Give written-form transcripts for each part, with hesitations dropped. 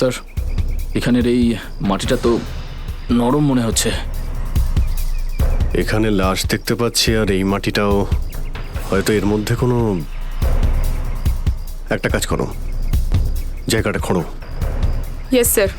Sir, এখানের এই মাটিটা তো নরম মনে হচ্ছে। এখানে লাশ দেখতে পাচ্ছি, আর এই মাটিটাও হয়তো এর মধ্যে কোনো একটা কাজ করো, জায়গাটা খোঁড়ো। Yes sir.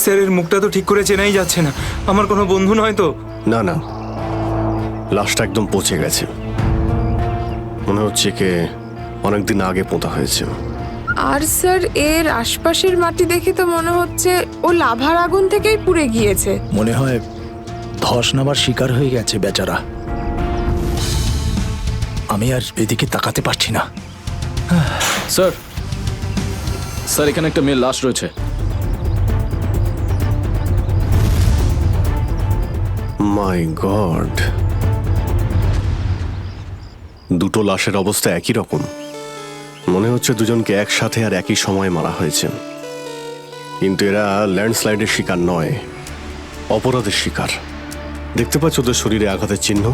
স্যার, এর মুখটা তো ঠিক করে চেনাই যাচ্ছে না। আমার কোনো বন্ধু নয় তো? না না, লাশটা একদম পচে গেছে, মনে হচ্ছে কে অনেকদিন আগে পোঁতা হয়েছে। আর স্যার, এর আশপাশের মাটি দেখে তো মনে হচ্ছে ও লাভার আগুন থেকেই পুড়ে গিয়েছে। মনে হয় ধস নামার শিকার হয়ে গেছে বেচারা। আমি আর এদিকে তাকাতে পারছি না। স্যার, স্যার এখানে একটা মেয়ের লাশ রয়েছে। মাই গড, দুটো লাশের অবস্থা একই রকম। মনে হচ্ছে দুজনকে একসাথে আর একই সময় মারা হয়েছে, কিন্তু এরা ল্যান্ডস্লাইডের শিকার নয়, অপরাধের শিকার। দেখতে পাচ্ছ ওদের শরীরে আঘাতের চিহ্ন?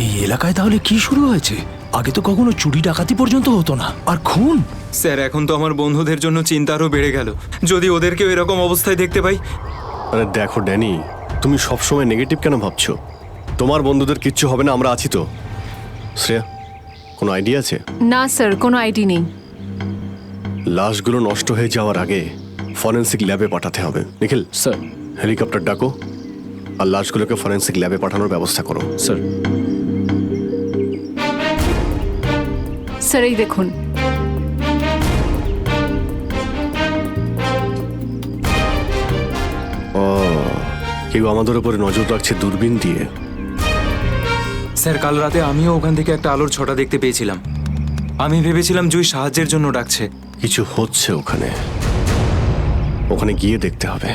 এই এলাকায় তাহলে কি শুরু হয়েছে? আগে তো কখনো চুরি ডাকাতি পর্যন্ত হতো না, আর খুন! স্যার, এখন তো আমার বন্ধুদের জন্য চিন্তা আরও বেড়ে গেল। যদি ওদেরকেও এরকম অবস্থায় দেখতে পাই। আরে দেখো ড্যানি, তুমি সবসময় নেগেটিভ কেন ভাবছো? তোমার বন্ধুদের কিচ্ছু হবে না, আমরা আছি তো। শ্রেয়া, কোনো আইডিয়া আছে? না স্যার, কোনো আইডি নেই। লাশগুলো নষ্ট হয়ে যাওয়ার আগে ফরেন্সিক ল্যাবে পাঠাতে হবে। নিখিল, স্যার। হেলিকপ্টার ডাকো আর লাশগুলোকে ফরেন্সিক ল্যাবে পাঠানোর ব্যবস্থা করো। স্যার। স্যার এই দেখুন। ও, কেউ আমাদের উপরে নজর রাখছে দূরবীন দিয়ে। স্যার, কাল রাতে আমিও ওখান থেকে একটা আলোর ছটা দেখতে পেয়েছিলাম। আমি ভেবেছিলাম জুই সাহায্যের জন্য ডাকছে। কিছু হচ্ছে ওখানে, ওখানে গিয়ে দেখতে হবে।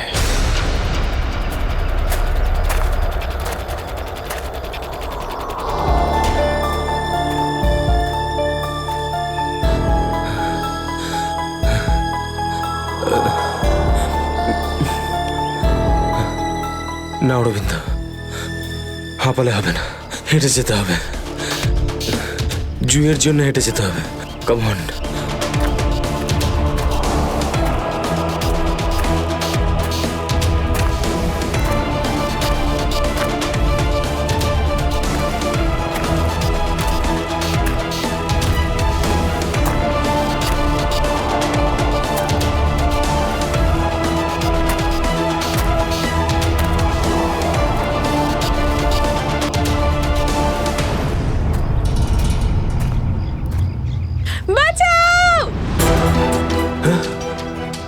না অরবিন্দ, হাঁপালে হবে না, হেঁটে যেতে হবে। জুইয়ের জন্য হেঁটে যেতে হবে। Come on.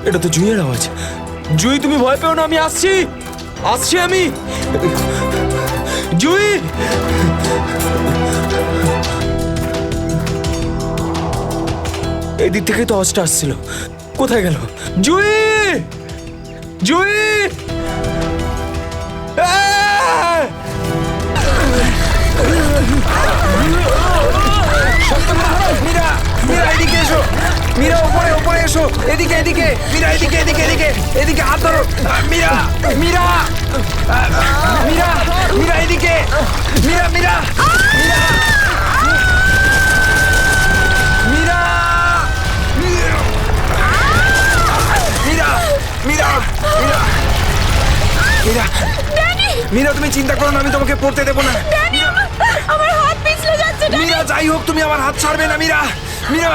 এটা তো জুইয়ের আওয়াজ। জুই, তুমি ভয় পেও না, আমি আসছি, আসছি আমি। জুই! এই দিক থেকে তো আওয়াজটা আসছিল, কোথায় গেল? জুই! জুই! মীরা, মীরা এদিকে এসো। মীরা উপরে উপরে এসো, এদিকে এদিকে। মীরা এদিকে এদিকে এদিকে এদিকে, হাত ধরো। মীরা, মীরা, মীরা, মীরা এদিকে। মীরা, মীরা, মীরা, মীরা, মীরা, মীরা, মীরা, মীরা, মীরা, তুমি চিন্তা করো না, আমি তোমাকে পড়তে দেবো না। আমার হাত পিছলে যাচ্ছে। মীরা, যাই হোক তুমি আমার হাত ছাড়বে না। মীরা, মীরা,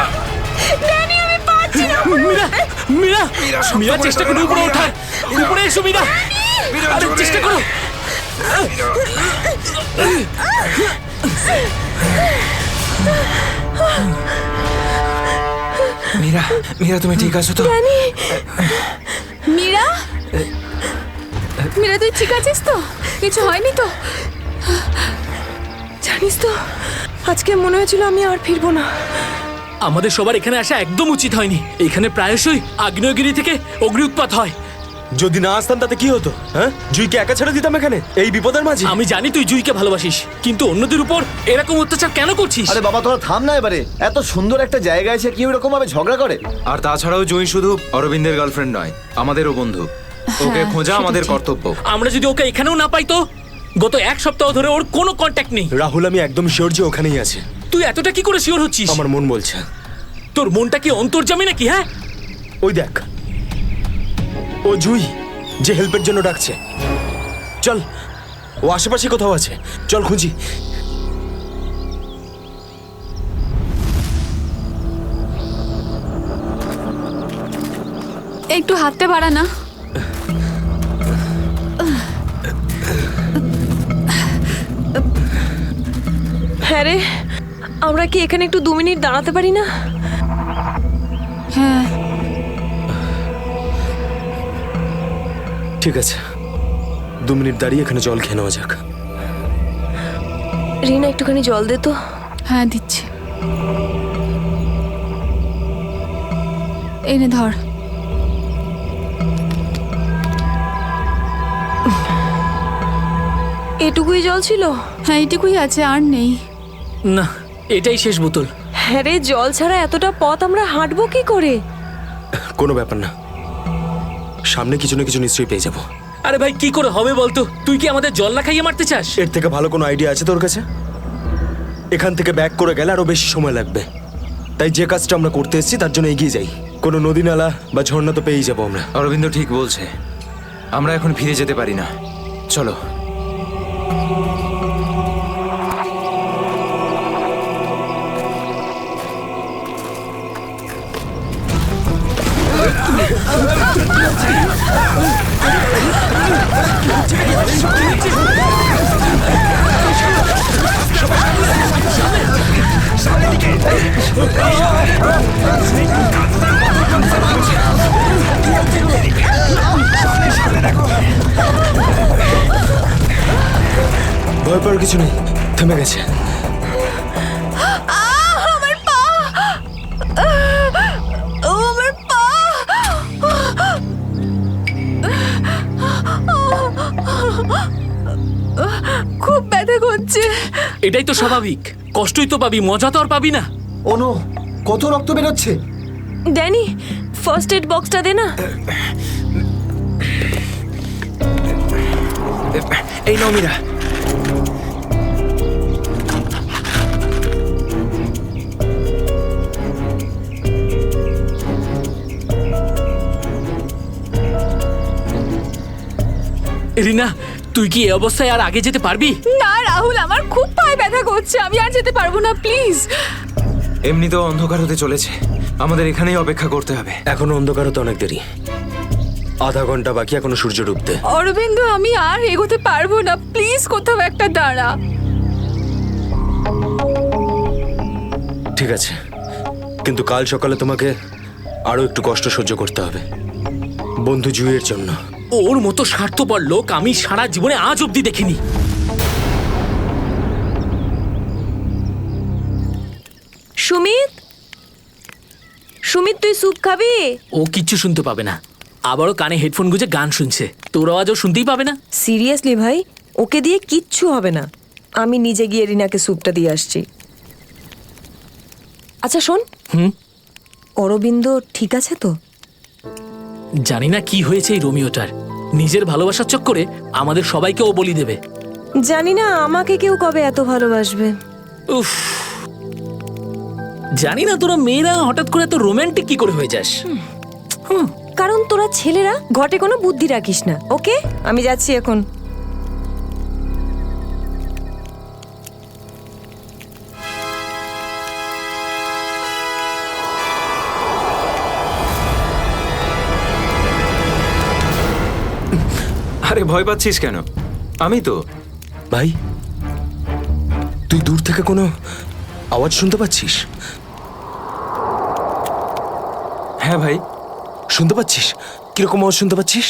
ড্যানি, আমি পাচ্ছি না। মীরা, মীরা, মীরা, শক্ত মীরা, করে চেষ্টা ধরে করো রাখো, উপরে মীরা। ওঠার। উপরে এসো মীরা, মীরা, আরে জোরে। চেষ্টা করো। মীরা, মীরা, তুমি ঠিক আছো তো? মীরা, মীরা, তুই ঠিক আছিস তো? কিছু হয়নি তো? জানিস তো, আজকে মনে হয়েছিল আমি আর ফিরবো না। আমাদের সবার এখানে আসা একদম উচিত হয়নি। এখানে প্রায়শই আগ্নেয়গিরি থেকে অগ্নি উৎপাত হয়। যদি না আসতাম তাতে কি হতো? হ্যাঁ, জুইকে একা ছেড়ে দিতাম এখানে এই বিপদের মাঝে? আমি জানি তুই জুইকে ভালোবাসিস, কিন্তু অন্যদের উপর এরকম অত্যাচার কেন করছিস? আরে বাবা তোরা থাম না এবারে। এত সুন্দর একটা জায়গায় এসে কি এরকম ভাবে ঝগড়া করে? আর তাছাড়াও জুঁই শুধু অরবিন্দের গার্লফ্রেন্ড নয়, আমাদেরও বন্ধু। ওকে খোঁজা আমাদের কর্তব্য। আমরা যদি ওকে এখানেও না পাই তো? গত এক সপ্তাহ ধরে ওর কোনো কন্ট্যাক্ট নেই। রাহুল, আমি একদম শিওর যে ওখানেই আছে। তুই এতটা কি করে শিওর হচ্ছিস? আমার মন বলছে। তোর মনটা কি অন্তর্যামী নাকি? হ্যাঁ, ওই দেখ, ও জুই যে হেল্পের জন্য ডাকছে। চল, ও আশেপাশে কোথাও আছে, চল খুঁজি। একটু হাতটা বাড়া না। হ্যাঁ রে, আমরা কি এখানে একটু 2 মিনিট দাঁড়াতে পারি না? হ্যাঁ, ঠিক আছে, 2 মিনিট দাঁড়িয়ে এখানে জল খেয়ে নেওয়া যাক। রিনা একটুখানি জল দে তো। হ্যাঁ দিচ্ছি। এই নে ধর। এটুকুই জল ছিল? হ্যাঁ এইটুকুই আছে, আর নেই। না, এটাই শেষ বোতল। হ্যাঁ রে, জল ছাড়া এতটা পথ আমরা হাঁটবো কি করে? কোনো ব্যাপার না, সামনে কিছু না কিছু নিশ্চয়ই পেয়ে যাবো। আরে ভাই, কি করে হবে বলতো? তুই কি আমাদের জল না খাইয়ে মারতে চাস? এর থেকে ভালো কোনো আইডিয়া আছে তোর কাছে? এখান থেকে ব্যাক করে গেলে আরো বেশি সময় লাগবে। তাই যে কাজটা আমরা করতে এসেছি তার জন্য এগিয়ে যাই। কোনো নদী নালা বা ঝর্ণা তো পেয়েই যাবো আমরা। অরবিন্দ ঠিক বলছে, আমরা এখন ফিরে যেতে পারি না। চলো। ভয় পাওয়ার কিছু নেই, থেমে গেছে। আমার পা, আমার পা। খুব ব্যথা করছে। এটাই তো স্বাভাবিক, কষ্টই তো পাবি, মজা তো আর পাবি না। ও নো, কত রক্ত বেরোচ্ছে। ড্যানি, ফার্স্ট এড বক্সটা দে না। এই নাও মীরা। রিনা, তুই কি এই অবস্থায় আর আগে যেতে পারবি? না রাহুল, আমার খুব পায়ে ব্যথা করছে, আমি আর যেতে পারবো না, প্লিজ। এমনিতেও অন্ধকার হতে চলেছে, আমাদের এখানেই অপেক্ষা করতে হবে। এখনো অন্ধকার হতে অনেক দেরি, আধা ঘন্টা বাকি এখনো সূর্য ডুবতে। অরবিন্দ, আমি আর এগোতে পারবো না, প্লিজ কোথাও একটা দাঁড়া। ঠিক আছে, কিন্তু কাল সকালে তোমাকে আরো একটু কষ্ট সহ্য করতে হবে, বন্ধু জুইয়ের জন্য। ওর মতো স্বার্থপর লোক আমি সারা জীবনে আজ অব্দি দেখিনি। সুমিত, সুমিত তুই স্যুপ খাবি? ও কিচ্ছু শুনতে পাবে না, আবারও কানে হেডফোন গুঁজে গান শুনছে, তোর আওয়াজও শুনতেই পাবে না। সিরিয়াসলি ভাই, ওকে দিয়ে কিচ্ছু হবে না। আমি নিজে গিয়ে রিনাকে স্যুপটা দিয়ে আসছি। আচ্ছা শোন, অরবিন্দ ঠিক আছে তো? জানি না কি হয়েছে এই রোমিওটার, নিজের ভালোবাসার চক্করে আমাদের সবাইকে ও বলি দেবে। জানি না আমাকে কেউ কবে এত ভালোবাসবে। উফ, জানি না তোরা মেয়েরা হঠাৎ করে এত রোমান্টিক কি করে হয়ে যাস। কারণ তোরা ছেলেরা ঘটে কোনো বুদ্ধি রাখিস না। ওকে, আমি যাচ্ছি এখন। আরে ভয় পাচ্ছিস কেন? আমি তো। ভাই, তুই দূর থেকে কোনো আওয়াজ শুনতে পাচ্ছিস? হ্যাঁ ভাই। শুনতে পাচ্ছিস? কিরকম আওয়াজ শুনতে পাচ্ছিস?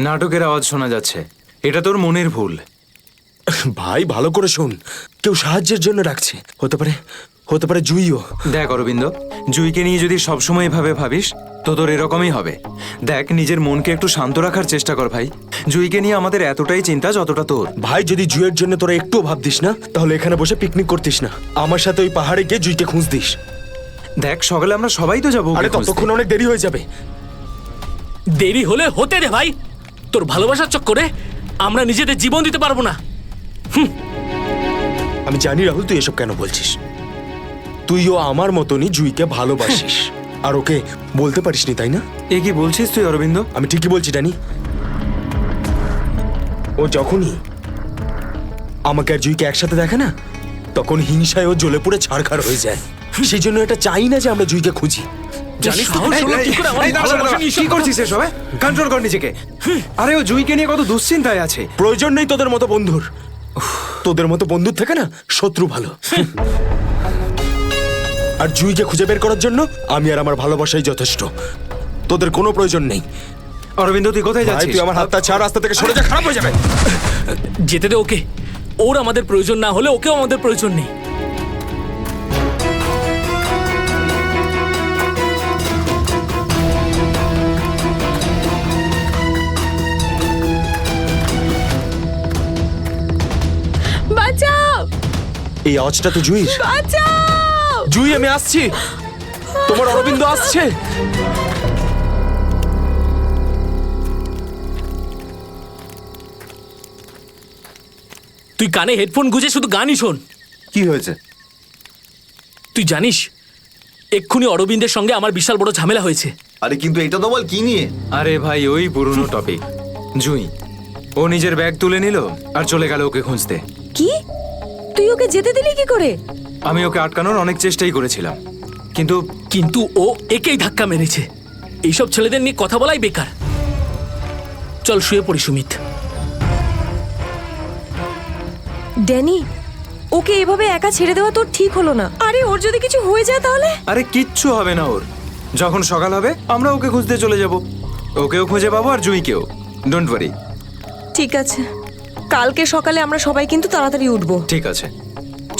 নাটকের আওয়াজ শোনা যাচ্ছে, এটা তোর মনের ভুল। ভাই ভালো করে শোন, কেউ সাহায্যের জন্য ডাকছে, হতে পারে জুইও। দেখ অরবিন্দ, জুইকে নিয়ে যদি সবসময় এভাবে ভাবিস তো তোর এরকমই হবে। দেখ, নিজের মনকে একটু শান্ত রাখার চেষ্টা কর ভাই। জুইকে নিয়ে আমাদের এতটাই চিন্তা যতটা তোর। ভাই, যদি জুয়ের জন্য তোরা একটু ভাবতিস না, তাহলে এখানে বসে পিকনিক করতিস না। আমার সাথে ওই পাহাড়ে গিয়ে জুইকে খুঁজতিস। দেখ, সকালে আমরা সবাই তো যাবো। আরে ততক্ষণ অনেক দেরি হয়ে যাবে। দেরি হলে হতে রে ভাই, তোর ভালোবাসার চক্করে আমরা নিজেদের জীবন দিতে পারবো না। আমি জানি রাহুল, তুই এসব কেন বলছিস। তুইও আমার মতনই জুইকে ভালোবাসিস, আর ওকে বলতে পারিসনি, তাই না? এ কি বলছিস তুই অরবিন্দ? আমি ঠিকই বলছি ড্যানি। ও যখনই আমাকে আর জুইকে একসাথে দেখে না, তখন হিংসায় ও জ্বলে পুড়ে ছাড়খাড় হয়ে যায়। সেই জন্য এটা চাই না যে আমরা জুইকে খুঁজি। জানিস তো সাহস হলো কি করে আমার এই দাঁড়া, দাঁড়া, ভালোবাসা নিয়ে কি করছিস এসব? কন্ট্রোল কর নিজেকে। আরে ও জুইকে নিয়ে কত দুশ্চিন্তায় আছে। প্রয়োজন নেই তোদের মতো বন্ধুর। তোদের মতো বন্ধুর থেকে না শত্রু ভালো। আর জুইকে খুঁজে বের করার জন্য আমি আর আমার ভালোবাসাই যথেষ্ট। তোদের কোনো প্রয়োজন নেই। অরবিন্দ, তুই কোথায় ভাই, যাচ্ছিস? তুই আমার হাতটা ছাড়, রাস্তা থেকে সরে যা, খারাপ হয়ে যাবে। যেতে দে ওকে। ওর আমাদের প্রয়োজন না হলে ওকেও আমাদের প্রয়োজন নেই। বাঁচাও, এই আওয়াজটা তো জুইর। বাঁচাও। জুই, আমি আসছি। তোমার অরবিন্দ আসছে। তুই কানে হেডফোন গুঁজে শুধু গানই শোন। কি হয়েছে? তুই জানিস এক্ষুনি অরবিন্দের সঙ্গে আমার বিশাল বড় ঝামেলা হয়েছে। আরে কিন্তু এটা তো বল, কি নিয়ে? আরে ভাই, ওই পুরনো টপিক। জুই ও নিজের ব্যাগ তুলে নিল আর চলে গেল ওকে খুঁজতে। কি? তুই ওকে যেতে দিলি কি করে? আমি ওকে আটকানোর অনেক চেষ্টাই করেছিলাম, কিন্তু কিন্তু ও একেই ধাক্কা মেরেছে। এইসব ছেলেদের নিয়ে কথা বলাই বেকার। চল শুয়ে পড়ি সুমিত। ড্যানি, ওকে এভাবে একা ছেড়ে দেওয়া তোর ঠিক হলো না। আরে ওর যদি কিছু হয়ে যায় তাহলে? আরে কিচ্ছু হবে না ওর। যখন সকাল হবে আমরা ওকে খুঁজতে চলে যাব। ওকেও খুঁজে পাবো আর জুইকেও। Don't worry. ঠিক আছে, কালকে সকালে আমরা সবাই কিন্তু তাড়াতাড়ি উঠবো। ঠিক আছে,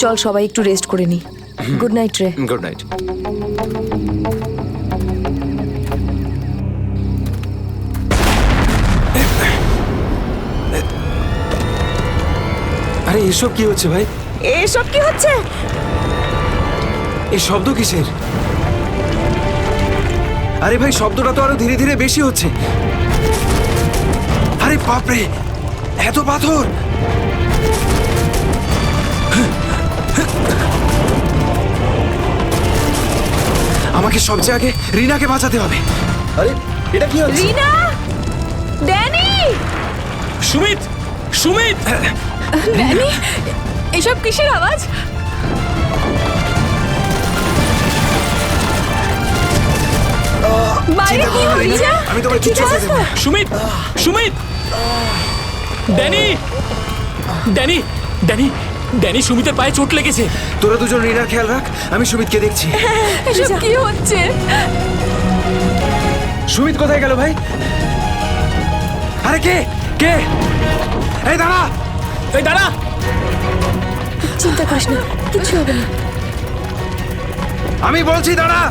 চল সবাই একটু রেস্ট করে নি। গুড নাইট রে। Good night. আরে এসব কি হচ্ছে ভাই? এসব কি হচ্ছে? এই শব্দ কিসের? আরে ভাই, শব্দটা তো আরো ধীরে ধীরে বেশি হচ্ছে। আরে বাপরে, এত পাথর! আমাকে সবচেয়ে আগে রিনাকে বাঁচাতে হবে। আরে এটা কি হচ্ছে? রিনা, ড্যানি, সুমিত, সুমিত! ড্যানি, এসব কিসের আওয়াজ? বাইরে কি হচ্ছে? আমি তোমার কিচ্ছু হতে দেব না। Sumit, Sumit! Danny, Danny, Danny, Danny, সুমিতের পায়ে চোট লেগেছে। তোরা দুজন রিনার খেয়াল রাখ, আমি সুমিতকে দেখছি। এসব কি হচ্ছে? সুমিত কোথায় গেল ভাই? আরে কে কে? এই দাঁড়া! এই দাঁড়া! চিন্তা করিস না, কিছু হবে না। আমি বলছি দাঁড়া!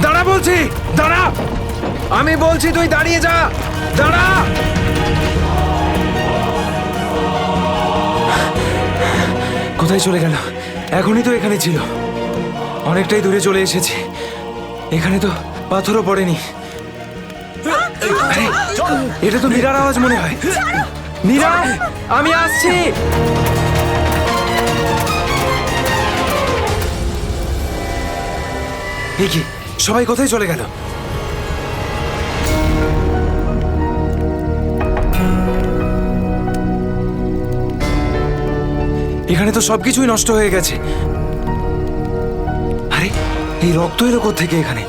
দাঁড়া বলছি! দাঁড়া! আমি বলছি তুই দাঁড়িয়ে যা! দাঁড়া! কোথায় চলে গেল? এখনই তো এখানে ছিল। অনেকটাই দূরে চলে এসেছি। এখানে তো পাথরও পড়েনি। আরে, এটা তো মীরার আওয়াজ মনে হয়। মীরা, আমি আসছি। এই কি, সবাই কোথায় চলে গেল? এখানে তো সবকিছুই নষ্ট হয়ে গেছে। আরে, এই রক্ত এলো কোত্থেকে এখানে?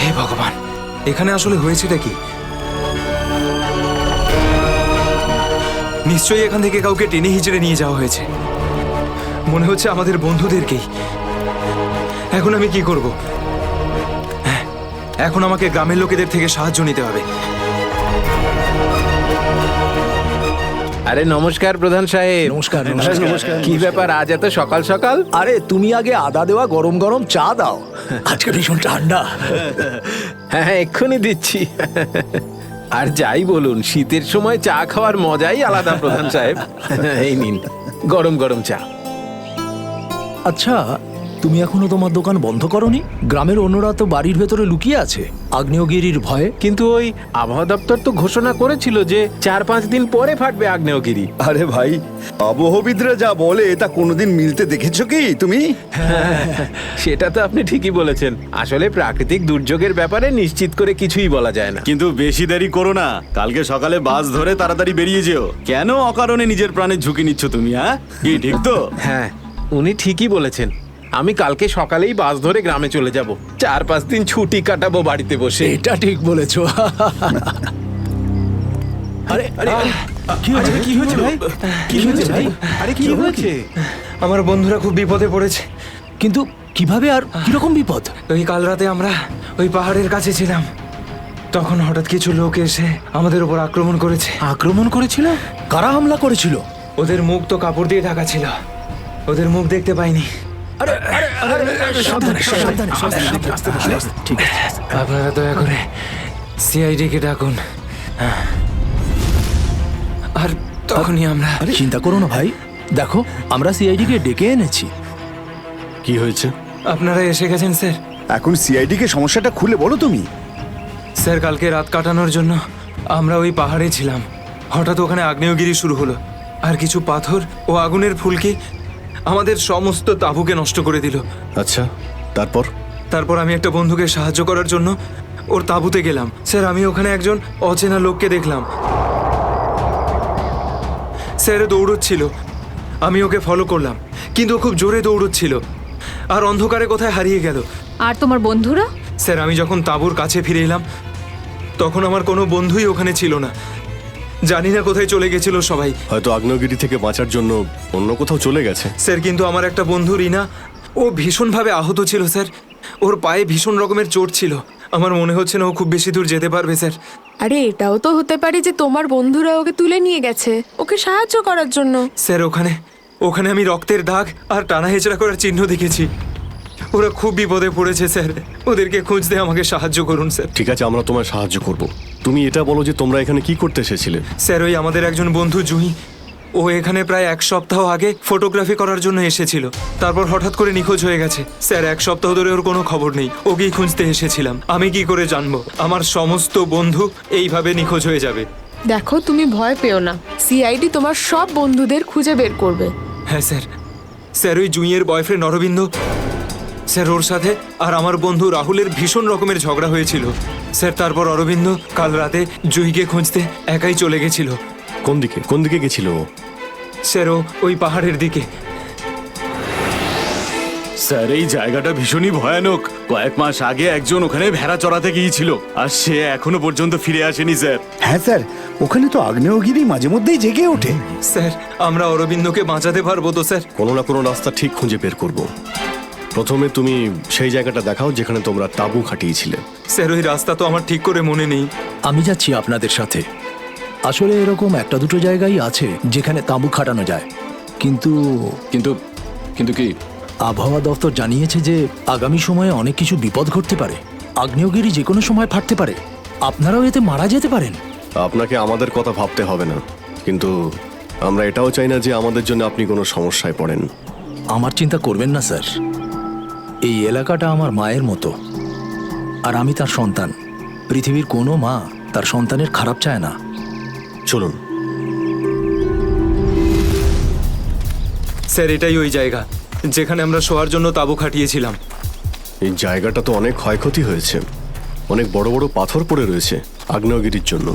হে ভগবান, এখানে আসলে হয়েছেটা কি? নিশ্চয়ই এখান থেকে কাউকে টেনে হিচড়ে নিয়ে যাওয়া হয়েছে। মনে হচ্ছে আমাদের বন্ধুদেরকেই। এখন আমি কি করব? হ্যাঁ, এখন আমাকে গ্রামের লোকেদের থেকে সাহায্য নিতে হবে। আরে নমস্কার প্রধান সাহেব। নমস্কার কি ব্যাপার আজ এত সকাল সকাল? আরে তুমি আগে আদা দেওয়া গরম গরম চা দাও, আজকে ভীষণ ঠান্ডা। হ্যাঁ এক্ষুনি দিচ্ছি। আর যাই বলুন, শীতের সময় চা খাওয়ার মজাই আলাদা প্রধান সাহেব। এই নিন গরম গরম চা। আচ্ছা, তুমি এখনো তোমার দোকান বন্ধ করনি? গ্রামের অন্যরা তো বাড়ির ভেতরে লুকিয়ে আছে আগ্নেয়গিরির ভয়ে। কিন্তু ওই আবহাওয়া দপ্তর তো ঘোষণা করেছিল যে 4-5 দিন পরে ফাটবে আগ্নেয়গিরি। আরে ভাই, আবহবিদরা যা বলে তা কোনোদিন মিলতে দেখেছো কি তুমি? সেটা তো আপনি ঠিকই বলেছেন। আসলে প্রাকৃতিক দুর্যোগের ব্যাপারে নিশ্চিত করে কিছুই বলা যায় না। কিন্তু বেশি দেরি করো না, কালকে সকালে বাস ধরে তাড়াতাড়ি বেরিয়ে যেও। কেন অকারণে নিজের প্রাণের ঝুঁকি নিচ্ছ তুমি? হ্যাঁ, কি ঠিক তো? হ্যাঁ, উনি ঠিকই বলেছেন। আমি কালকে সকালেই বাস ধরে গ্রামে চলে যাব। 4-5 দিন ছুটি কাটাবো বাড়িতে বসে। এটা ঠিক বলেছো। আরে আরে কি হয়েছে? কি হয়েছে ভাই? কি হয়েছে ভাই? আরে কি হয়েছে? আমার বন্ধুরা খুব বিপদে পড়েছে। কিন্তু কিভাবে আর কিরকম বিপদ? ওই কাল রাতে আমরা ওই পাহাড়ের কাছে ছিলাম, তখন হঠাৎ কিছু লোক এসে আমাদের উপর আক্রমণ করেছে। আক্রমণ করেছিল? কারা হামলা করেছিল? ওদের মুখ তো কাপড় দিয়ে ঢাকা ছিল, ওদের মুখ দেখতে পাইনি। আরে আরে আরে সাবধানে সাবধানে সাবধানে, ঠিক আছে। আপনারা দয়া করে সিআইডি কে ডাকুন। আর তখনই আমরা চিন্তা করো না ভাই, দেখো আমরা সিআইডি কে ডেকে এনেছি। কি হয়েছে? আপনারা এসে গেছেন স্যার। এখন সিআইডি কে সমস্যাটা খুলে বলো তুমি। স্যার কালকে রাত কাটানোর জন্য আমরা ওই পাহাড়ে ছিলাম। হঠাৎ ওখানে আগ্নেয়গিরি শুরু হলো, আর কিছু পাথর ও আগুনের ফুলকি আমাদের সমস্ত তাঁবুকে নষ্ট করে দিল। আচ্ছা, তারপর? তারপর আমি একটা বন্ধুকে সাহায্য করার জন্য ওর তাঁবুতে গেলাম। স্যার আমি ওখানে একজন অচেনা লোককে দেখলাম। স্যার দৌড়চ্ছিল, আমি ওকে ফলো করলাম, কিন্তু ও খুব জোরে দৌড়চ্ছিল আর অন্ধকারে কোথায় হারিয়ে গেল। আর তোমার বন্ধুরা? স্যার আমি যখন তাঁবুর কাছে ফিরে এলাম তখন আমার কোনো বন্ধুই ওখানে ছিল না। জানি না কোথায় চলে গেছিল সবাই। হয়তো আগ্নেয়গিরি থেকে বাঁচার জন্য অন্য কোথাও চলে গেছে। স্যার কিন্তু আমার একটা বন্ধু রিনা, ও ভীষণভাবে আহত ছিল স্যার। ওর পায়ে ভীষণ রকমের চোট ছিল। আমার মনে হচ্ছে না ও খুব বেশি দূর যেতে পারবে স্যার। আরে এটাও তো হতে পারে যে তোমার বন্ধুরা ওকে তুলে নিয়ে গেছে ওকে সাহায্য করার জন্য। স্যার ওখানে আমি রক্তের দাগ আর টানা হেঁচড়া করার চিহ্ন দেখেছি। ওরা খুব বিপদে পড়েছে স্যার, ওদেরকে খুঁজতে আমাকে সাহায্য করুন স্যার। ঠিক আছে, আমরা তোমায় সাহায্য করব। তুমি এটা বলো যে তোমরা এখানে কি করতে এসেছিলে? স্যার ওই আমাদের একজন বন্ধু জুহি, ও এখানে প্রায় 1 সপ্তাহ আগে ফটোগ্রাফি করার জন্য এসেছিল। তারপর হঠাৎ করে নিখোঁজ হয়ে গেছে স্যার। 1 সপ্তাহ ধরে ওর কোনো খবর নেই। ওকেই খুঁজতে এসেছিলাম। আমি কি করে জানবো আমার সমস্ত বন্ধু এইভাবে নিখোঁজ হয়ে যাবে? দেখো তুমি ভয় পেও না, সিআইডি তোমার সব বন্ধুদের খুঁজে বের করবে। হ্যাঁ স্যার। স্যার ওই জুঁইয়ের বয়ফ্রেন্ড অরবিন্দ, স্যার ওর সাথে আর আমার বন্ধু রাহুলের ভীষণ রকমের ঝগড়া হয়েছিল স্যার। তারপর অরবিন্দ কাল রাতে জুঁইকে খুঁজতে একাই চলে গেছিল। কোন দিকে গেছিল ও? স্যার ও ওই পাহাড়ের দিকে। স্যার এই জায়গাটা ভীষণই ভয়ানক। কয়েক মাস আগে একজন ওখানে ভেড়া চড়াতে গিয়েছিল, আর সে এখনো পর্যন্ত ফিরে আসেনি স্যার। হ্যাঁ স্যার, ওখানে তো আগ্নেয়গিরি মাঝে মধ্যেই জেগে ওঠে। স্যার আমরা অরবিন্দকে বাঁচাতে পারবো তো স্যার? কোনো না কোনো রাস্তা ঠিক খুঁজে বের করব। প্রথমে তুমি সেই জায়গাটা দেখাও যেখানে তোমরা তাঁবু খাটিয়েছিলে। স্যার ওই রাস্তা তো আমার ঠিক করে মনে নেই। আমি যাচ্ছি আপনাদের সাথে। আসলে এরকম 1-2 জায়গায় আছে যেখানে তাঁবু খাটানো যায়, কিন্তু কিন্তু কিন্তু কি আবহাওয়া দপ্তর জানিয়েছে যে আগামী সময়ে অনেক কিছু বিপদ ঘটতে পারে। আগ্নেয়গিরি যে কোনো সময় ফাটতে পারে, আপনারাও এতে মারা যেতে পারেন। আপনাকে আমাদের কথা ভাবতে হবে না, কিন্তু আমরা এটাও চাই না যে আমাদের জন্য আপনি কোনো সমস্যায় পড়েন। আমার চিন্তা করবেন না স্যার, এই এলাকাটা আমার মায়ের মতো, আর আমি তার সন্তান। পৃথিবীর কোনো মা তার সন্তানের খারাপ চায় না। চলুন। স্যার এটাই ওই জায়গা যেখানে আমরা শোয়ার জন্য তাঁবু খাটিয়েছিলাম। এই জায়গাটা তো অনেক ক্ষয়ক্ষতি হয়েছে, অনেক বড় বড় পাথর পড়ে রয়েছে আগ্নেয়গিরির জন্য।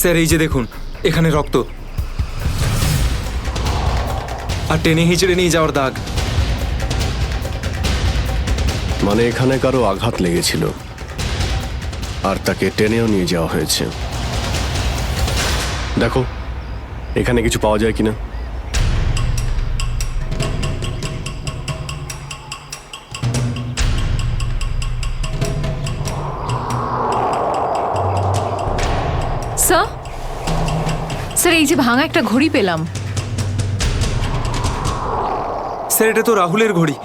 স্যার এই যে দেখুন, এখানে রক্ত আর টেনে হিঁচড়ে নিয়ে যাওয়ার দাগ। মানে এখানে কারো আঘাত লেগেছিল আর তাকে টেনেও নিয়ে যাওয়া হয়েছে। দেখো এখানে কিছু পাওয়া যায় কিনা। স্যার এই যে ভাঙা একটা ঘড়ি পেলাম। স্যার এটা তো রাহুলের ঘড়ি।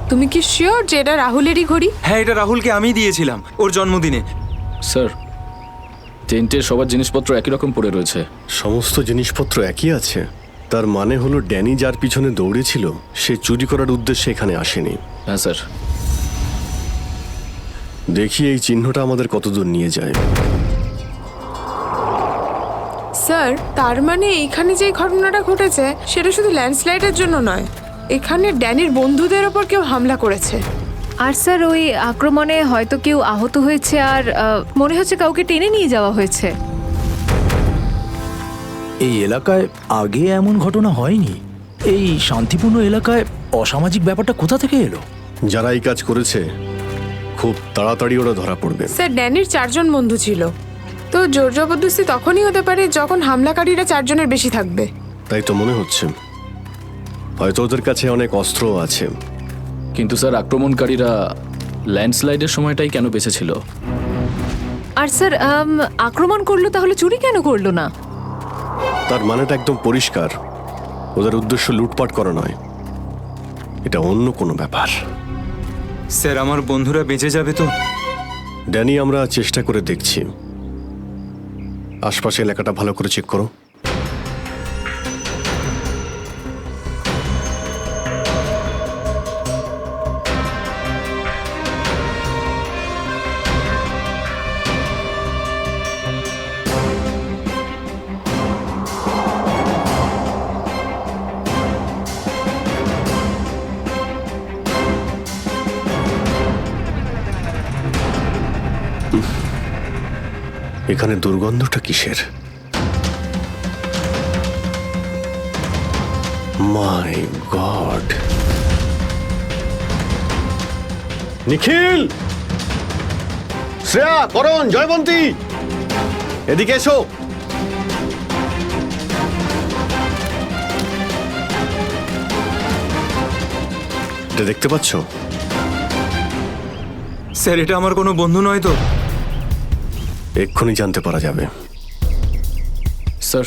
তুমি কি শিওর যে এটা রাহুলেরই ঘড়ি? হ্যাঁ, এটা রাহুলকে আমিই দিয়েছিলাম ওর জন্মদিনে। স্যার টেন্টের সবার জিনিসপত্র একই রকম পড়ে রয়েছে। সমস্ত জিনিসপত্র একই আছে। তার মানে হলো ড্যানি যার পিছনে দৌড়েছিল সে চুরি করার উদ্দেশ্যে এখানে আসেনি। হ্যাঁ স্যার। দেখি এই চিহ্নটা আমাদের কতদূর নিয়ে যায়। স্যার তার মানে এইখানে যে ঘটনাটা ঘটেছে সেটা শুধু ল্যান্ডস্লাইডের জন্য নয়, এখানে ড্যানির বন্ধুদের ওপর কেউ হামলা করেছে। আর স্যার ওই আক্রমণে হয়তো কেউ আহত হয়েছে আর মনে হচ্ছে কাউকে টেনে নিয়ে যাওয়া হয়েছে। এই এলাকায় আগে এমন ঘটনা হয়নি। এই শান্তিপূর্ণ এলাকায় অসামাজিক ব্যাপারটা কোথা থেকে এলো? যারা এই কাজ করেছে খুব তাড়াতাড়ি ওরা ধরা পড়বে। স্যার ড্যানির 4 জন বন্ধু ছিল, তো জোর জবরদস্তি তখনই হতে পারে যখন হামলাকারীরা 4 জনের বেশি থাকবে। তাই তো মনে হচ্ছে। হয়তো ওদের কাছে অনেক অস্ত্র আছে। কিন্তু স্যার আক্রমণকারীরা ল্যান্ডস্লাইডের সময়টাই কেন বেঁচেছিল? আর স্যার আক্রমণ করলো তাহলে চুরি কেন করলো না? তার মানেটা একদম পরিষ্কার, ওদের উদ্দেশ্য লুটপাট করা নয়, এটা অন্য কোনো ব্যাপার। স্যার আমার বন্ধুরা বেঁচে যাবে তো? ড্যানি আমরা চেষ্টা করে দেখছি। আশপাশে এলাকাটা ভালো করে চেক করো। এখানে দুর্গন্ধটা কিসের? মাই গড! নিখিল, শ্রেয়া, করণ, জয়বন্তী, এদিকে এসো। এটা দেখতে পাচ্ছ? স্যার এটা আমার কোনো বন্ধু নয় তো? এক্ষুনি জানতে পারা যাবে। স্যার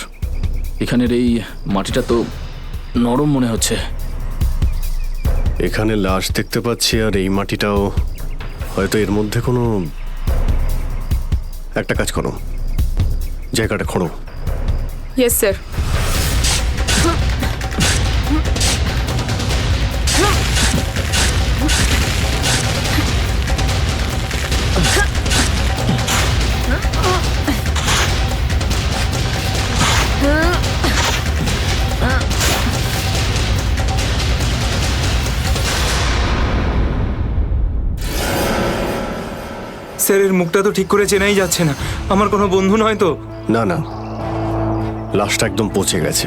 এখানের এই মাটিটা তো নরম মনে হচ্ছে। এখানে লাশ দেখতে পাচ্ছি, আর এই মাটিটাও হয়তো এর মধ্যে কোনো একটা কাজ করো, জায়গাটা খোঁড়ো। Yes sir. স্যার এর মুখটা তো ঠিক করে চেনাই যাচ্ছে না। আমার কোনো বন্ধু নয় তো? না না, লাশটা একদম পচে গেছে,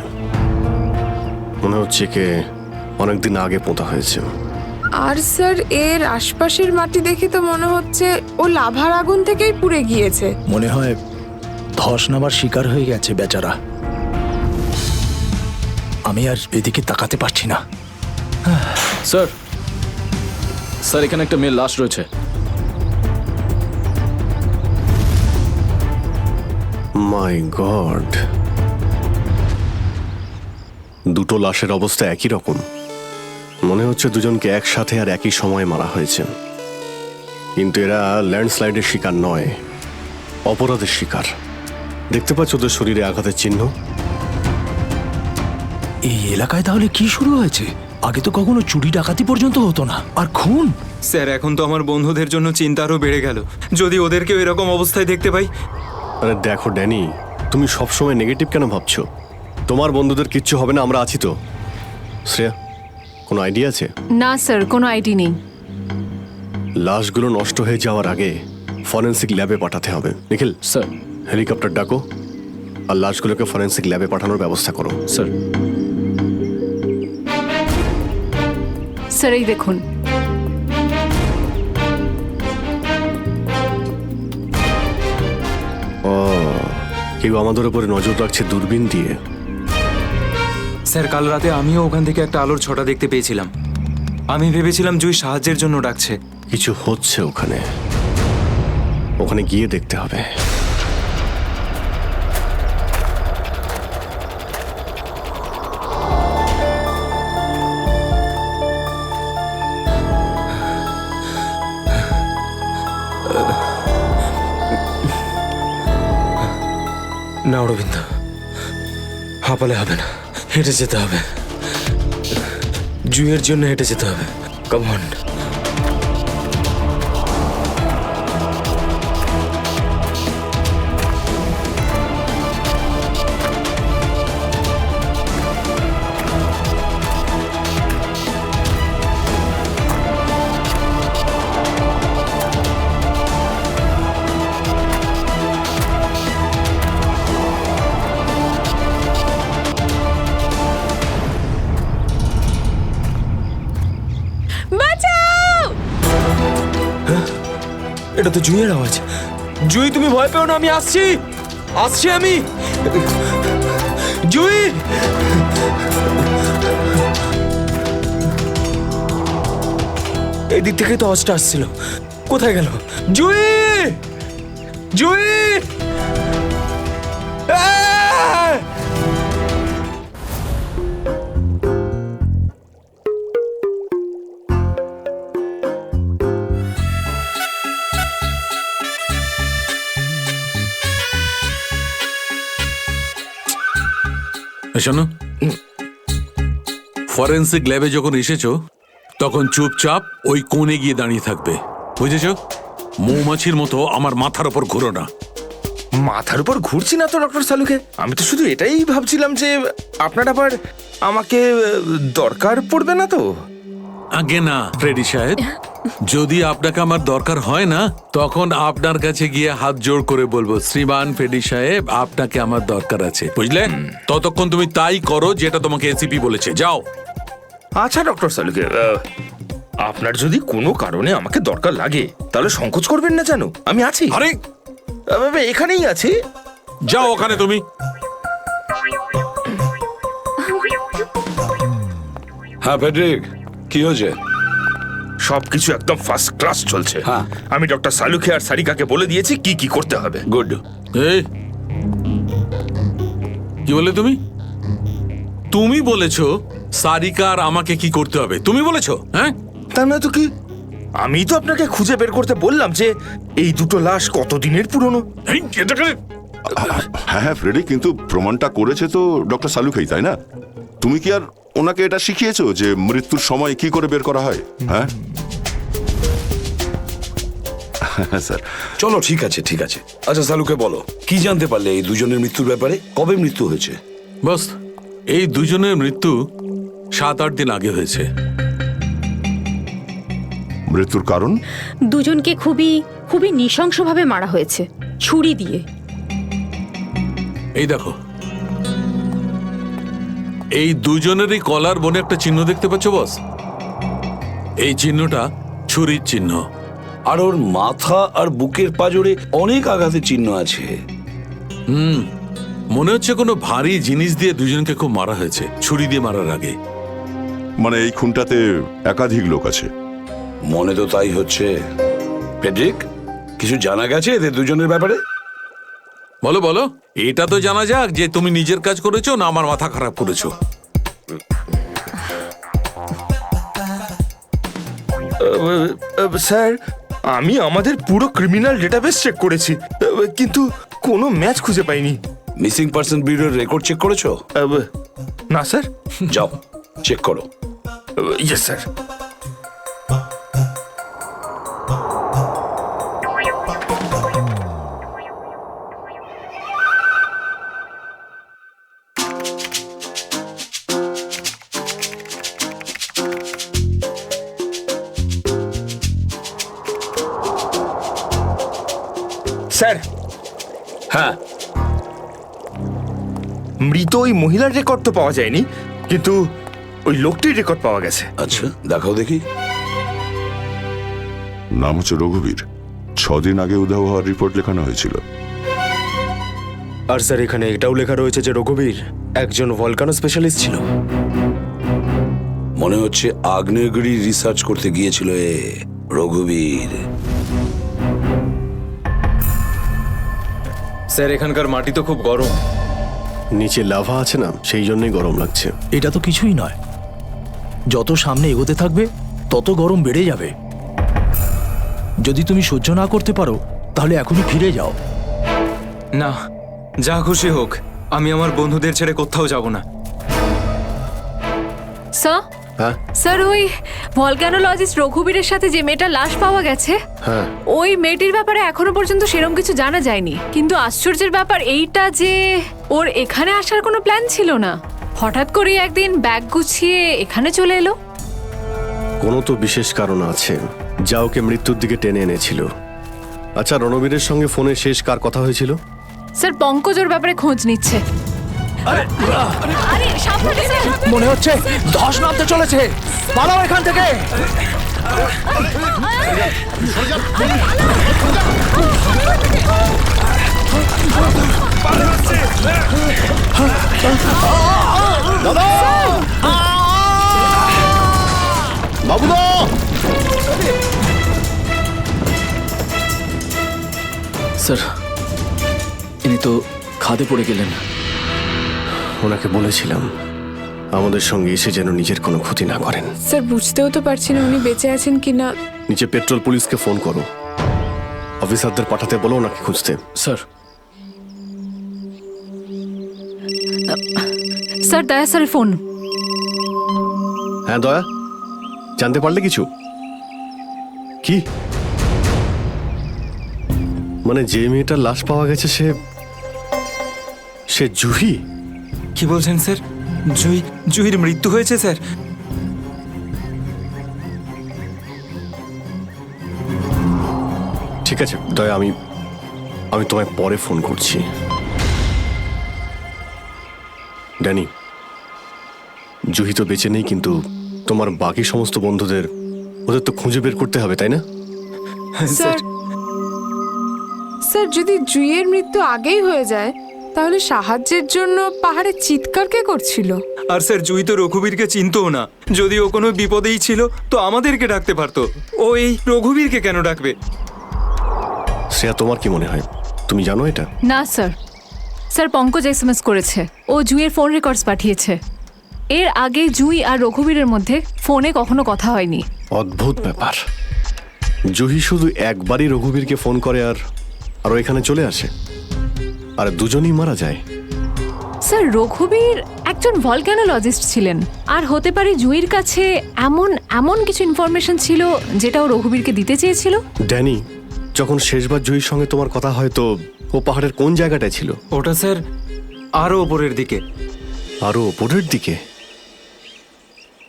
মনে হচ্ছে কে অনেকদিন আগে পোঁতা হয়েছে। আর স্যার এর আশপাশের মাটি দেখে তো মনে হচ্ছে ও লাভার আগুন থেকেই পুড়ে গিয়েছে। মনে হয় ধস নামার শিকার হয়ে গেছে বেচারা। আমি আর এদিকে তাকাতে পারছি না। স্যার স্যার এখানে একটা মেয়ের লাশ রয়েছে। মাই গড! দুটো লাশের অবস্থা একই রকম। মনে হচ্ছে দুজনকে একসাথে আর একই সময়ে মারা হয়েছে। কিন্তু এরা ল্যান্ডস্লাইডের শিকার নয়, অপরাধের শিকার। দেখতে পাচ্ছ ওদের শরীরে আঘাতের চিহ্ন? এই এলাকায় তাহলে কি শুরু হয়েছে? আগে তো কখনো চুরি ডাকাতি পর্যন্ত হতো না, আর খুন! স্যার এখন তো আমার বন্ধুদের জন্য চিন্তা আরও বেড়ে গেল। যদি ওদেরকেও এরকম অবস্থায় দেখতে পাই। আরে দেখো ড্যানি, তুমি সবসময় নেগেটিভ কেন ভাবছো? তোমার বন্ধুদের কিচ্ছু হবে না, আমরা আছি তো। শ্রেয়া, কোনো আইডিয়া আছে? না স্যার, কোনো আইডিয়া নেই। লাশগুলো নষ্ট হয়ে যাওয়ার আগে ফরেন্সিক ল্যাবে পাঠাতে হবে। নিখিল স্যার, হেলিকপ্টার ডাকো আর লাশগুলোকে ফরেন্সিক ল্যাবে পাঠানোর ব্যবস্থা করো। স্যার। স্যার এই দেখুন। ও, কেউ আমাদের উপরে নজর রাখছে দূরবীন দিয়ে। স্যার কাল রাতে আমিও ওখান থেকে একটা আলোর ছটা দেখতে পেয়েছিলাম। আমি ভেবেছিলাম জুই সাহায্যের জন্য ডাকছে। কিছু হচ্ছে ওখানে, ওখানে গিয়ে দেখতে হবে। গোবিন্দ, হাঁপালে হবে না, হেঁটে যেতে হবে। জুইয়ের জন্য হেঁটে যেতে হবে। Come on. এটা তো জুইয়ের আওয়াজ। জুই, তুমি ভয় পেও না, আমি আসছি, আসছি আমি। জুই, এই দিক থেকেই তো আওয়াজটা আসছিল। কোথায় গেল জুই? জুই, আহ! শোনো, ফরেন্সিক ল্যাবে যখন এসেছো তখন চুপচাপ ওই কোণে গিয়ে দাঁড়িয়ে থাকবে, বুঝেছো? মৌমাছির মতো আমার মাথার ওপর ঘুরো না। মাথার উপর ঘুরছি না তো ডক্টর সালুকে। আমি তো শুধু এটাই ভাবছিলাম যে আপনার আবার আমাকে দরকার পড়বে না তো। আগে না ফ্রেডি সাহেব, যদি আপনাকে আমার দরকার হয় না তখন আপনার কাছে গিয়ে হাত জোড় করে বলবো, শ্রীমান ফ্রেডি সাহেব আপনাকে আমার দরকার আছে, বুঝলে? ততক্ষণ তুমি তাই করো যেটা তোমাকে এসিপি বলেছে, যাও। আচ্ছা ডক্টর সালুকে, আপনার যদি কোনো কারণে আমাকে দরকার লাগে তাহলে সংকোচ করবেন না, জানো আমি আছি। আরে এখানেই আছি, যাও ওখানে তুমি। হ্যাঁ ফেডরিক, কি হয়েছে? সবকিছু একদম ফার্স্ট ক্লাস চলছে। হ্যাঁ। আমি ডক্টর সালুকে আর সারিকাকে বলে দিয়েছি কি কি করতে হবে। গুড। এই কি বলে তুমি? তুমি বলেছো সারিকা আর আমাকে কি করতে হবে? তুমি বলেছো? হ্যাঁ, তার না তো কি, আমি তো আপনাকে খুঁজে বের করতে বললাম যে এই দুটো লাশ কতদিনের পুরনো। হ্যাঁ হ্যাঁ ফ্রেডি, কিন্তু প্রমাণটা করেছে তো ডক্টর সালুকেই, তাই না? তুমি কি আর ওনাকে এটা শিখিয়েছো যে মৃত্যুর সময় কি করে বের করা হয়? হ্যাঁ স্যার। চলো ঠিক আছে, ঠিক আছে। আচ্ছা সালুকে বলো, কি জানতে পারলে এই দুজনের মৃত্যুর ব্যাপারে? কবে মৃত্যু হয়েছে? বস, এই দুজনের মৃত্যু 7-8 দিন আগে হয়েছে। মৃত্যুর কারণ? দুজনকে খুবই খুবই নৃশংসভাবে মারা হয়েছে, ছুরি দিয়ে। এই দেখো, এই দুজনেরই কলার বনে একটা চিহ্ন দেখতে পাচ্ছ বস? এই চিহ্নটা ছুরির চিহ্ন। আর ওর মাথা আর বুকের পাঁজরে অনেক আঘাতের চিহ্ন আছে। মনে হচ্ছে কোনো ভারী জিনিস দিয়ে দুজনকে খুব মারা হয়েছে, ছুরি দিয়ে মারার আগে। মানে এই খুনটাতে একাধিক লোক আছে। মনে তো তাই হচ্ছে। ফেডরিক, কিছু জানা গেছে এদের দুজনের ব্যাপারে? বলো বলো, এটা তো জানা যাক যে তুমি নিজের কাজ করেছো না আমার মাথা খারাপ করেছো। স্যার, আমি আমাদের পুরো ক্রিমিনাল ডেটাবেস চেক করেছি, কিন্তু কোনো ম্যাচ খুঁজে পাইনি। মিসিং পারসন ব্যুরোর রেকর্ড চেক করেছো? না স্যার। যাও চেক করো। Yes sir. স্যার। হ্যাঁ, মৃত ওই মহিলার রেকর্ড তো পাওয়া যায়নি, কিন্তু ওই লোকটির রেকর্ড পাওয়া গেছে। আচ্ছা দেখাও দেখি। নাম হচ্ছে রঘুবীর। 6 দিন আগে উধাও হওয়ার রিপোর্ট লেখানো হয়েছিল। আর স্যার এখানে এটাও লেখা রয়েছে যে রঘুবীর একজন ভলকানো স্পেশালিস্ট ছিল। মনে হচ্ছে আগ্নেয়গিরি রিসার্চ করতে গিয়েছিল রঘুবীর। স্যার এখানকার মাটি তো খুব গরম। নিচে লাভা আছে না, সেই জন্যই গরম লাগছে। এটা তো কিছুই নয়, যত সামনে এগোতে থাকবে তত গরম বেড়ে যাবে। যদি তুমি সহ্য না করতে পারো তাহলে এখনই ফিরে যাও। না, যা খুশি হোক, আমি আমার বন্ধুদের ছেড়ে কোথাও যাব না। স্যার হ্যাঁ স্যার, ওই ভলক্যানোলজিস্ট রঘুবীরের সাথে যে মেয়েটার লাশ পাওয়া গেছে, হ্যাঁ ওই মেয়েটির ব্যাপারে এখনো পর্যন্ত সেরকম কিছু জানা যায়নি। কিন্তু আশ্চর্যের ব্যাপার এইটা যে ওর এখানে আসার কোনো প্ল্যান ছিল না, হঠাৎ করে একদিন ব্যাগ গুছিয়ে এখানে চলে এলো। কোনো তো বিশেষ কারণ আছে যা ওকে মৃত্যুর দিকে টেনে এনেছিল। আচ্ছা, রণবীরের সঙ্গে ফোনে শেষ কার কথা হয়েছিল? স্যার, পঙ্কজ ওর ব্যাপারে খোঁজ নিচ্ছে। আরে সাবধানে স্যার। মনে হচ্ছে ধস নামতে চলেছে, পালাও এখান থেকে। দাদা, বাবুদা, স্যার, ইনি তো খাদে পড়ে গেলেন। ওনাকে বলেছিলাম আমাদের সঙ্গে এসে যেন নিজের কোনো ক্ষতি না করেন। স্যার, বুঝতেও তো পারছি না উনি বেঁচে আছেন কিনা। নিচে পেট্রোল পুলিশকে ফোন করো, অফিসারদের পাঠাতে বলো ওনাকে খুঁজতে। স্যার, স্যার, দয়া স্যারের ফোন। হ্যাঁ দয়া, জানতে পারলে কিছু? কি মানে যে মেয়েটার লাশ পাওয়া গেছে সে জুহি? কি বলছেন স্যার? জুহির মৃত্যু হয়েছে স্যার? ঠিক আছে দয়া, আমি তোমায় পরে ফোন করছি। ড্যানি, জুহি তো বেঁচে নেই, কিন্তু তোমার বাকি সমস্ত বন্ধুদের ওদের তো খুঁজে বের করতে হবে, তাই না? স্যার, স্যার, যদি জুইয়ের মৃত্যু আগেই হয়ে যায় তাহলে সাহায্যের জন্য পাহাড়ে চিৎকার কে করছিল? আর স্যার, জুই তো রঘুবীরকে চিনতও না। যদি ও কোনো বিপদেই ছিল তো আমাদেরকে ডাকতে পারতো। ও এই রঘুবীরকে কেন ডাকবে? শ্রেয়া, তোমার কি মনে হয়? তুমি জানো এটা? না স্যার। স্যার, পঙ্কজ এসএমএস করেছে, ও জুইয়ের ফোন রেকর্ডস পাঠিয়েছে। এর আগে জুই আর রঘুবীরের মধ্যে ফোনে কখনো কথা হয়নি। অদ্ভুত ব্যাপার, জুহি শুধু একবারই রঘুবীরকে ফোন করে আর ও এখানে চলে আসে, আর দুজনেই মারা যায়। স্যার, রঘুবীর একজন ভলক্যানোলজিস্ট ছিলেন, আর হতে পারে জুইয়ের কাছে এমন কিছু ইনফরমেশন ছিল যেটা ও রঘুবীরকে দিতে চেয়েছিল। ড্যানি, যখন শেষবার জুহির সঙ্গে তোমার কথা হয় তো ও পাহাড়ের কোন জায়গাটায় ছিল? ওটা স্যার আরো ওপরের দিকে। আরো ওপরের দিকে?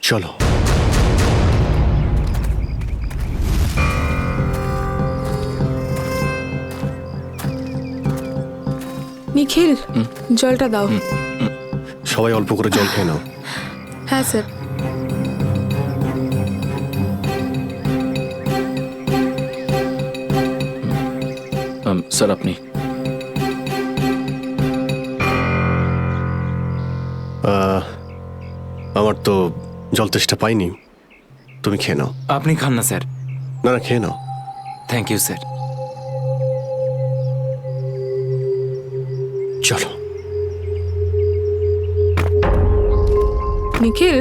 চলো। নিখিল, জলটা দাও। সবাই অল্প করে জল খেয়ে নাও। হ্যাঁ স্যার। স্যার, আপনি? আমার তো জল তেষ্টা পাইনি, তুমি খেয়ে নাও। আপনি খান না স্যার। না না, খেয়ে নাও। Thank you sir. চলো। নিখিল,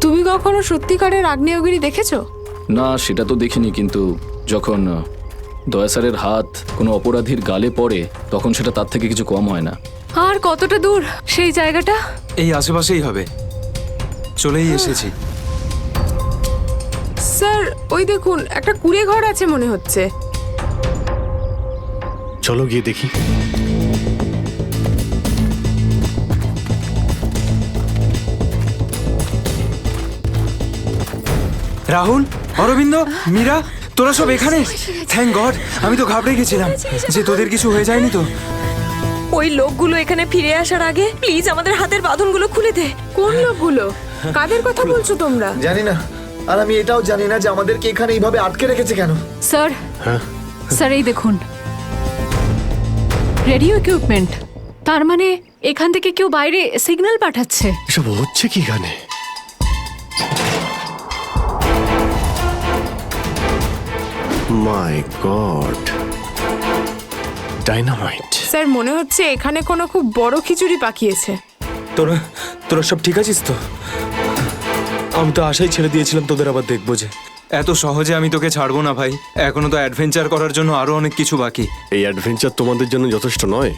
তুমি কখনো সত্যিকারের আগ্নেয়গিরি দেখেছো? না, সেটা তো দেখিনি, কিন্তু যখন দয়া স্যারের হাত কোনো অপরাধীর গালে পড়ে তখন সেটা তার থেকে কিছু কম হয় না। আর কতটা দূর সেই জায়গাটা? এই আশেপাশেই হবে, চলেই এসেছি। স্যার, ওই দেখুন একটা কুঁড়ে ঘর আছে মনে হচ্ছে। চলো গিয়ে দেখি। রাহুল, অরবিন্দ, মীরা, তোরা সব এখানে? থ্যাংক গড, আমি তো ঘাবড়ে গেছিলাম যে তোদের কিছু হয়ে যায়নি তো। ওই লোকগুলো এখানে ফিরে আসার আগে প্লিজ আমাদের হাতের বাঁধনগুলো খুলে দে। কোন লোকগুলো? কাদের কথা বলছো তোমরা? জানি না, আর আমি এটাও জানি না যে আমাদেরকে এখানে এইভাবে আটকে রেখেছে কেন। স্যার, স্যার, এই দেখুন রেডিও ইকুইপমেন্ট। তার মানে এখান থেকে কেউ বাইরে সিগন্যাল পাঠাচ্ছে। এসব হচ্ছে কি এখানে? মাই গড, ডাইনামাইট। স্যার, মনে হচ্ছে এখানে কোনো খুব বড় খিচুড়ি পাকিয়েছে। তোরা সব ঠিক আছিস তো? আমি তো আশাই ছেড়ে দিয়েছিলাম তোদের আবার দেখবো যে। এত সহজে আমি তোকে ছাড়বো না ভাই, এখনো তো অ্যাডভেঞ্চার করার জন্য আরো অনেক কিছু বাকি। এই অ্যাডভেঞ্চার তোমাদের জন্য যথেষ্ট নয়?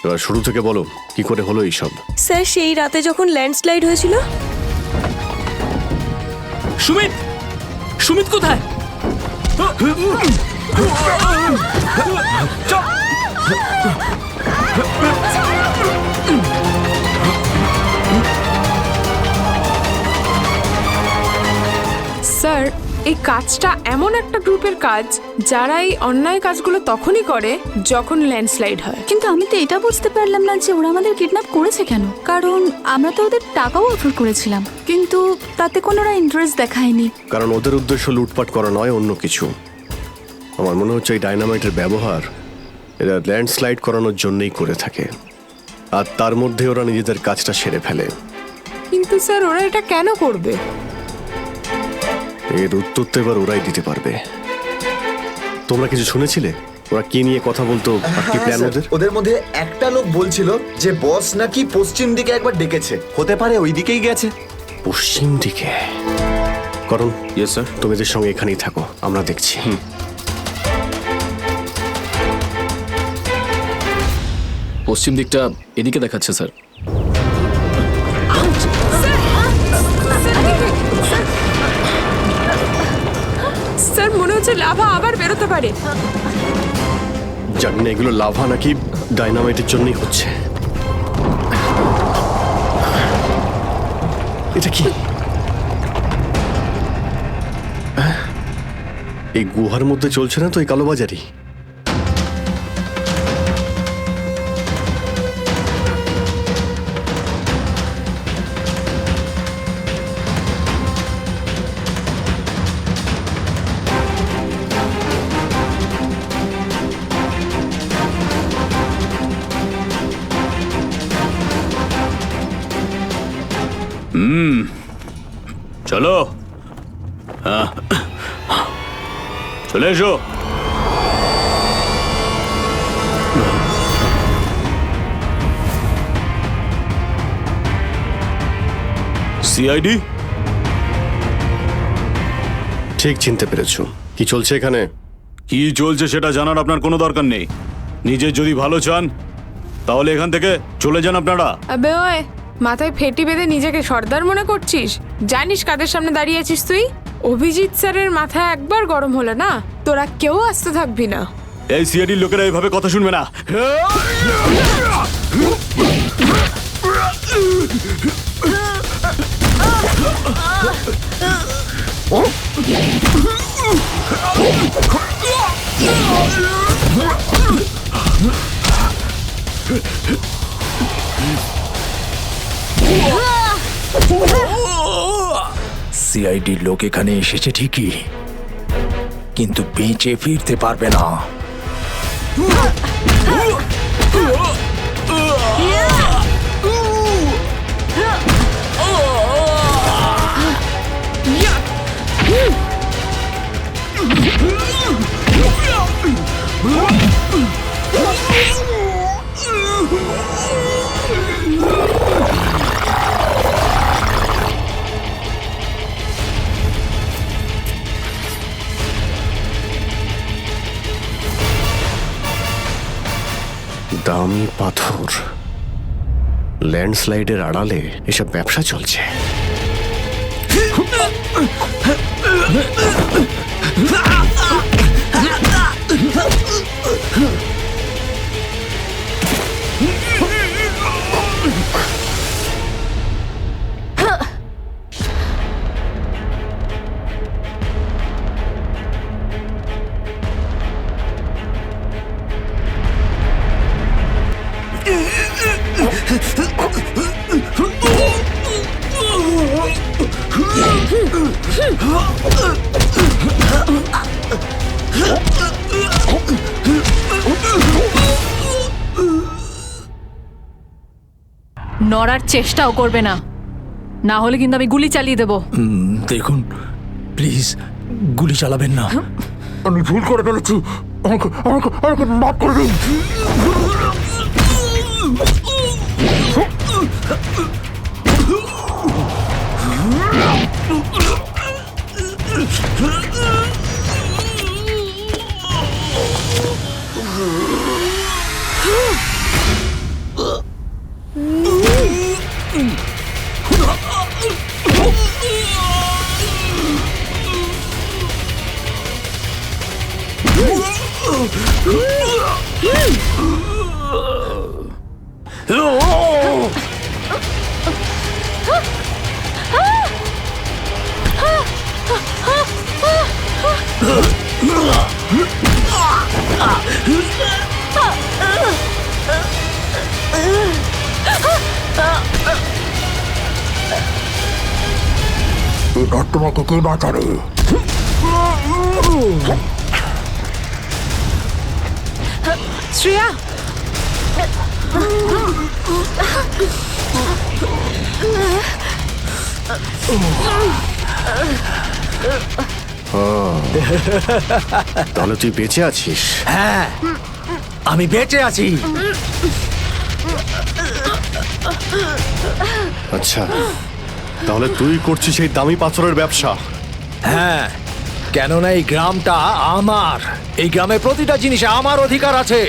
এবার শুরু থেকে বলো কি করে হলো এইসব। স্যার সেই রাতে যখন ল্যান্ডস্লাইড হয়েছিল। সুমিত, সুমিত কোথায়? স্যার এই কাজটা এমন একটা গ্রুপের কাজ যারা এই অন্যায় কাজগুলো তখনই করে যখন ল্যান্ডস্লাইড হয়। কিন্তু আমি তো এটা বুঝতে পারলাম না যে ওরা আমাদের কিডন্যাপ করেছে কেন, কারণ আমরা তো ওদের টাকাও অফার করেছিলাম, কিন্তু তাতে কোনো ওরা ইন্টারেস্ট দেখায়নি। কারণ ওদের উদ্দেশ্য লুটপাট করা নয়, অন্য কিছু। আমার মনে হচ্ছে এই ডায়নামাইটের ব্যবহার এরা ল্যান্ডস্লাইড করানোর জন্যই করে থাকে, আর তার মধ্যে ওরা নিজেদের কাজটা সেরে ফেলে। কিন্তু স্যার ওরা এটা কেন করবে? এর উত্তর তো এবার ওরাই দিতে পারবে। তোমরা কিছু শুনেছিলে ওরা কি নিয়ে কথা বলতো, আর কি প্ল্যান ওদের? ওদের মধ্যে একটা লোক বলছিল যে বস নাকি পশ্চিম দিকে একবার ডেকেছে, হতে পারে ওই দিকেই গেছে। পশ্চিম দিকে? করণ, ইয়েস স্যার, তুমি এদের সঙ্গে এখানেই থাকো, আমরা দেখছি। পশ্চিম দিকটা এদিকে দেখাচ্ছে স্যার। স্যার মনে হচ্ছে লাভা আবার বেরোতে পারে। জানি না এগুলো লাভা নাকি ডায়নামাইটের জন্যই হচ্ছে। এটা কি? এই গুহার মধ্যে চলছে না তো এই কালোবাজারি? চলো, হ্যাঁ চলে এসো। সিআইডি? ঠিক চিনতে পেরেছো। কি চলছে এখানে? কি চলছে সেটা জানার আপনার কোনো দরকার নেই। নিজের যদি ভালো চান তাহলে এখান থেকে চলে যান আপনারা। আবে ওই মাথায় ফেটি বেঁধে নিজেকে সর্দার মনে করছিস? জানিস কাদের সামনে দাঁড়িয়ে আছিস তুই? অভিজিৎ স্যারের মাথা একবার গরম হলো না, তোরা কেউ আসতে থাকবি না। এই সিআইডির লোকেরা এইভাবে কথা শুনবে না। সিআইডির লোক এখানে এসেছে ঠিকই, কিন্তু বেঁচে ফিরতে পারবে না। দামি পাথর, ল্যান্ডস্লাইডের আড়ালে এসব ব্যবসা চলছে। নড়ার চেষ্টাও করবে না, না হলে কিন্তু আমি গুলি চালিয়ে দেবো। দেখুন প্লিজ, গুলি চালাবেন না। আমি ভুল করে ফেলেছি, আমাকে মাফ করে দিন। এবার তোমাকে কে বাঁচাবে? শ্রেয়া, তাহলে তুই বেঁচে আছিস? হ্যাঁ, আমি বেঁচে আছি। আচ্ছা, তাহলে তুই করছিস এই দামি পাথরের ব্যবসা? হ্যাঁ, কেননা এই গ্রামটা আমার। এই গ্রামের প্রতিটা জিনিসে আমার অধিকার আছে।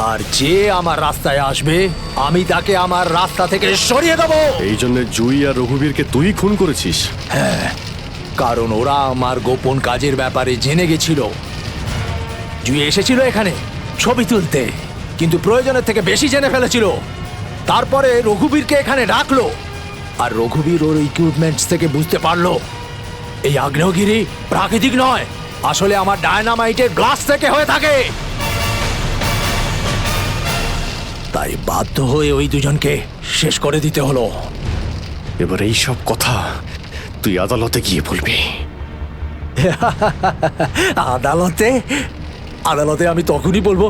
আর যে আমার রাস্তায় আসবে আমি তাকে আমার রাস্তা থেকে সরিয়ে দেবো। এই জন্য জুই আর রঘুবীরকে তুই খুন করেছিস? হ্যাঁ, কারণ ওরা আমার গোপন কাজের ব্যাপারে জেনে গেছিল। জুই এসেছিল এখানে ছবি তুলতে, কিন্তু প্রয়োজনের থেকে বেশি জেনে ফেলেছিল। তারপরে রঘুবীরকে এখানে ডাকলো, আর রঘুবীর ওর ইকুইপমেন্টস থেকে বুঝতে পারলো এই আগ্নেয়গিরি প্রাকৃতিক নয়, আসলে আমার ডায়নামাইটের গ্লাস থেকে হয়ে থাকে। তাই বাধ্য হয়ে ওই দুজনকে শেষ করে দিতে হলো। এবার এই সব কথা তুই আদালতে গিয়ে বলবি। আদালতে? আদালতে আমি তখনই বলবো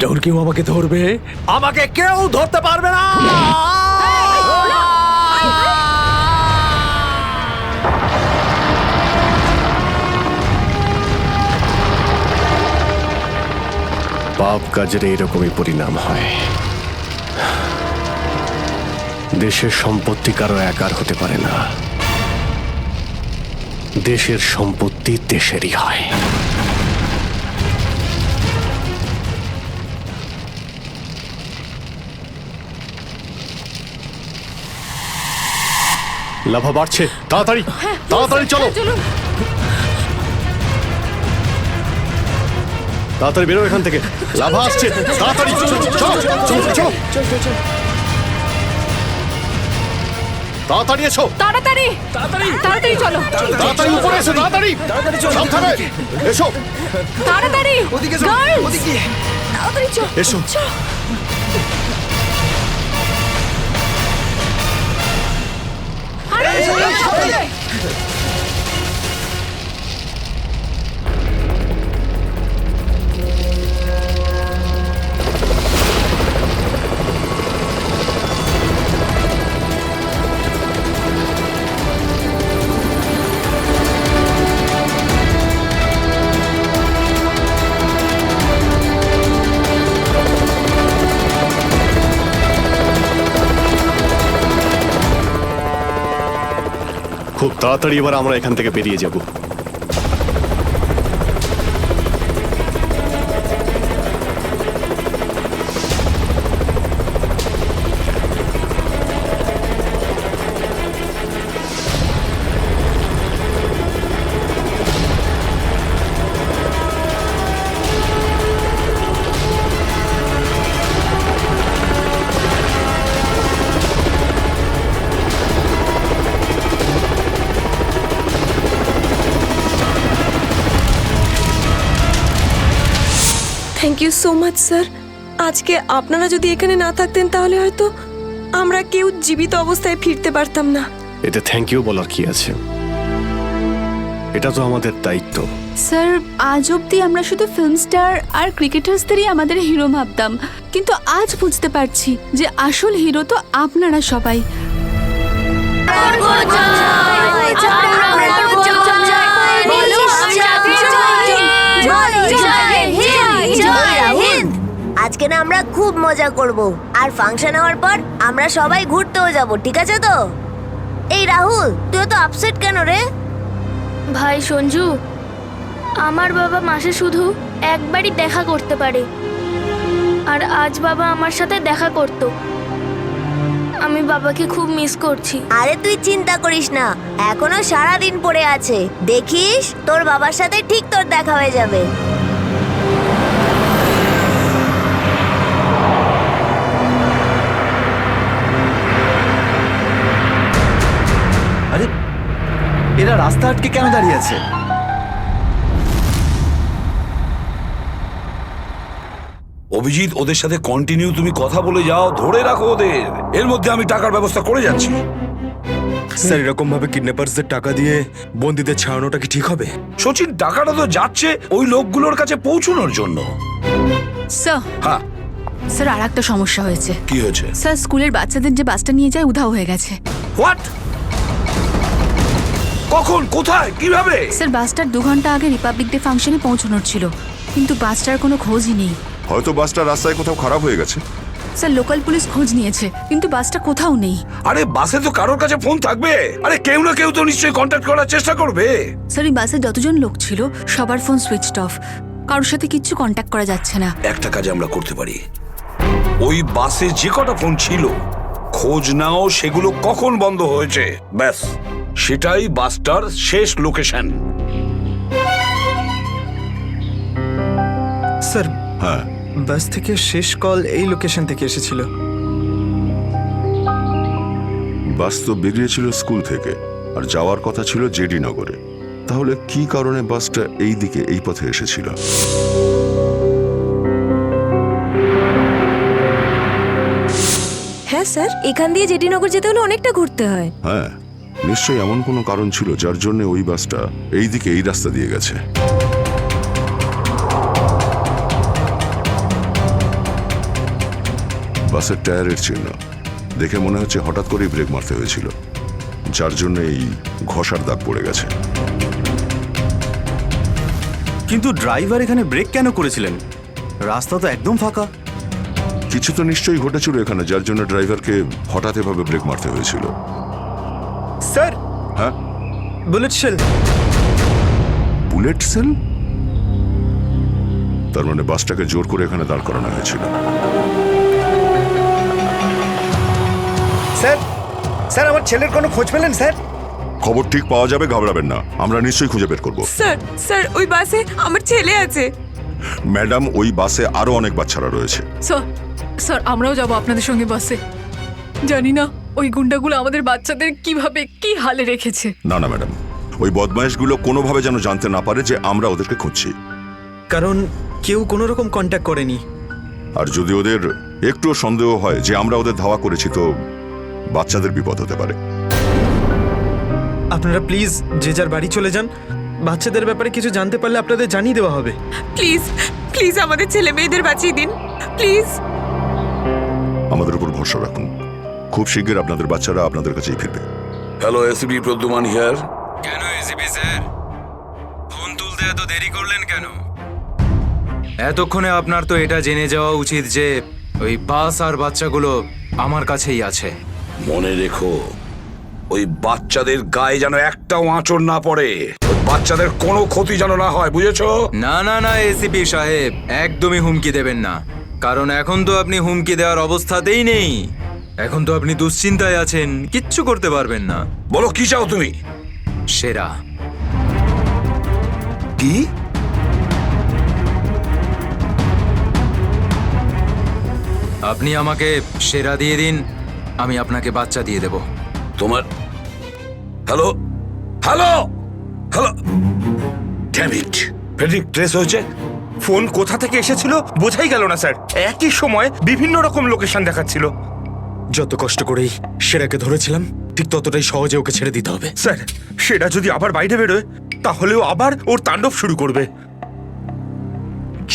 যখন কেউ আমাকে ধরবে। আমাকে কেউ ধরতে পারবে না। পাপ কাজের এইরকমই পরিণাম হয়। দেশের সম্পত্তি কারো একার হতে পারে না, দেশের সম্পত্তি দেশেরই হয়। লাভা বাড়ছে, তাড়াতাড়ি তাড়াতাড়ি চলো, তাড়াতাড়ি বেরো এখান থেকে। লাভা আসছে, তাড়াতাড়ি চলো চলো চলো চলো, তাড়াতাড়ি এসো, তাড়াতাড়ি তাড়াতাড়ি তাড়াতাড়ি চলো, তাড়াতাড়ি উপরে এসো, তাড়াতাড়ি সাবধানে এসো, তাড়াতাড়ি ওদিকে যাও, Girls! ওদিকে তাড়াতাড়ি চলো এসো। আরে সাবধানে। খুব তাড়াতাড়ি এবার আমরা এখান থেকে বেরিয়ে যাব। Thank you so much sir. আজকে আপনারা যদি এখানে না থাকতেন তাহলে হয়তো আমরা কেউ জীবিত অবস্থায় ফিরতে পারতাম না। এতে থ্যাংক ইউ বলার কি আছে, এটা তো আমাদের দায়িত্ব। স্যার, আজ অবধি আমরা শুধু ফিল্ম স্টার আর ক্রিকেটার্সদেরই আমাদের হিরো ভাবতাম, কিন্তু আজ বুঝতে পারছি যে আসল হিরো তো আপনারা সবাই। আজকে না আমরা খুব মজা করব, আর ফাংশন হওয়ার পর আমরা সবাই ঘুরতেও যাব, ঠিক আছে তো? এই রাহুল, তুই তো আপসেট কেন রে? ভাই সঞ্জু, আমার বাবা মাসে শুধু একবারই দেখা করতে পারে, আর আজ বাবা আমার সাথে দেখা করত। আমি বাবাকে খুব মিস করছি। আরে তুই চিন্তা করিস না, এখনো সারা দিন পড়ে আছে, দেখিস তোর বাবার সাথে ঠিক তোর দেখা হয়ে যাবে। আরে এরা রাস্তা আটকে কেন দাঁড়িয়ে আছে? অভিজিৎ, ওদের সাথে কন্টিনিউ তুমি কথা বলে যাও, ধরে রাখো ওদের। এর মধ্যে আমি টাকার ব্যবস্থা করে যাচ্ছি। স্যার এরকম ভাবে কিডন্যাপার্সদের টাকা দিয়ে বন্দীদের ছাড়ানোটা কি ঠিক হবে? সচিন, টাকাটা তো যাচ্ছে ওই লোকগুলোর কাছে পৌঁছানোর জন্য। স্যার হ্যাঁ, স্যার আর একটা সমস্যা হয়েছে। কি হয়েছে? স্যার স্কুলের বাচ্চাদের যে বাসটা নিয়ে যায় উধাও হয়ে গেছে। হোয়াট? কখন, কোথায়, কিভাবে? স্যার বাসটার 2 ঘন্টা আগে রিপাবলিক ডে ফাংশনে পৌঁছানোর ছিল, কিন্তু বাসটার কোনো খোঁজই নেই। হয়তো বাসটা রাস্তায় কোথাও খারাপ হয়ে গেছে। স্যার লোকাল পুলিশ খোঁজ নিয়েছে, কিন্তু বাসটা কোথাও নেই। আরে বাসে তো কারোর কাছে ফোন থাকবে। আরে কেউ না কেউ তো নিশ্চয়ই কন্ট্যাক্ট করার চেষ্টা করবে। স্যার এই বাসে যতজন লোক ছিল সবার ফোন সুইচড অফ, কারোর সাথে কিচ্ছু কন্ট্যাক্ট করা যাচ্ছে না। একটা কাজ আমরা করতে পারি, ওই বাসে যে কটা ফোন ছিল খোঁজ নাও সেগুলো কখন বন্ধ হয়েছে, ব্যাস সেটাই বাসটার শেষ লোকেশন। স্যার হ্যাঁ, বাস থেকে শেষ কল এই লোকেশন থেকে এসেছিল। বাস তো বেরিয়েছিল স্কুল থেকে আর যাওয়ার কথা ছিল জেডি নগরে। তাহলে কি কারণে বাসটা এই দিকে এই পথে এসেছিল? হ্যাঁ স্যার, এখান দিয়ে জেডিনগর যেতে হলে অনেকটা ঘুরতে হয়। হ্যাঁ, নিশ্চয়ই এমন কোনো কারণ ছিল যার জন্য ওই বাসটা এই দিকে এই রাস্তা দিয়ে গেছে। বাসের টায়ারের চিহ্ন দেখে মনে হচ্ছে হঠাৎ করেই ব্রেক মারতে হয়েছিল, যার জন্য এই ঘষার দাগ পড়ে গেছে। কিন্তু ড্রাইভার এখানে ব্রেক কেন করেছিলেন? রাস্তা তো একদম ফাঁকা। কিছু তো নিশ্চয়ই ঘটেছিল এখানে, যার জন্য ড্রাইভারকে হঠাৎ এভাবে ব্রেক মারতে হয়েছিল। স্যার, হ্যাঁ, বুলেট শেল। Bullet sell? তার মানে বাসটাকে জোর করে এখানে দাঁড় করানো হয়েছিল। স্যার, স্যার আমার ছেলের কোনো খোঁজ পেলেন স্যার? খবর ঠিক পাওয়া যাবে, ঘাবড়াবেন না, আমরা নিশ্চয়ই খুঁজে বের করব। স্যার স্যার ওই বাসে আমার ছেলে আছে। ম্যাডাম, ওই বাসে আরো অনেক বাচ্চারা রয়েছে। স্যার স্যার আমরাও যাব আপনাদের সঙ্গে বাসে। জানি না ওই গুন্ডাগুলো আমাদের বাচ্চাদের কিভাবে কি হালে রেখেছে। না না ম্যাডাম, ওই বদমাইশগুলো কোনোভাবে যেন জানতে না পারে যে আমরা ওদেরকে খুঁজছি। কারণ কেউ কোনো রকম কন্ট্যাক্ট করেনি। আর যদি ওদের একটুও সন্দেহ হয় যে আমরা ওদের ধাওয়া করেছি, তো বাচ্চাদের বিপদ হতে পারে। আপনারা প্লিজ যে যার বাড়ি চলে যান। বাচ্চাদের ব্যাপারে কিছু জানতে পারলে আপনাদের জানিয়ে দেওয়া হবে। প্লিজ প্লিজ আমাদের ছেলে মেয়েদের বাঁচিয়ে দিন প্লিজ। আমাদের উপর ভরসা রাখুন, খুব শীঘ্র আপনাদের বাচ্চারা আপনাদের কাছেই ফিরবে। Hello, ACP Pradyuman here. কেন এসিপি স্যার, ফোন তুলতে এত দেরি করলেন কেন? এতক্ষণে আপনার তো এটা জেনে যাওয়া উচিত যে ওই বাস আর বাচ্চাগুলো আমার কাছেই আছে। মনে রেখো, ওই বাচ্চাদের গায়ে যেন একটাও আঁচড় না পড়ে, ওই বাচ্চাদের কোনো ক্ষতি যেন না হয়, বুঝেছো? না না না এসিপি সাহেব, একদমই হুমকি দেবেন না, কারণ এখন তো আপনি হুমকি দেওয়ার অবস্থাতেই নেই। এখন তো আপনি দুশ্চিন্তায় আছেন, কিচ্ছু করতে পারবেন না। বলো কি চাও তুমি? সেরা। কি? আপনি আমাকে সেরা দিয়ে দিন, আমি আপনাকে বাচ্চা দিয়ে দেব। তোমার hello hello hello, damn it, Friedrich trace হয়েছে। ফোন কোথা থেকে এসেছিল বোঝাই গেল না স্যার। একই সময় বিভিন্ন রকম লোকেশন দেখাচ্ছিল। যত কষ্ট করেই সেরাকে ধরেছিলাম, ঠিক ততটাই সহজে ওকে ছেড়ে দিতে হবে। স্যার, সেরা যদি আবার বাইরে বেরোয় তাহলেও আবার ওর তাণ্ডব শুরু করবে।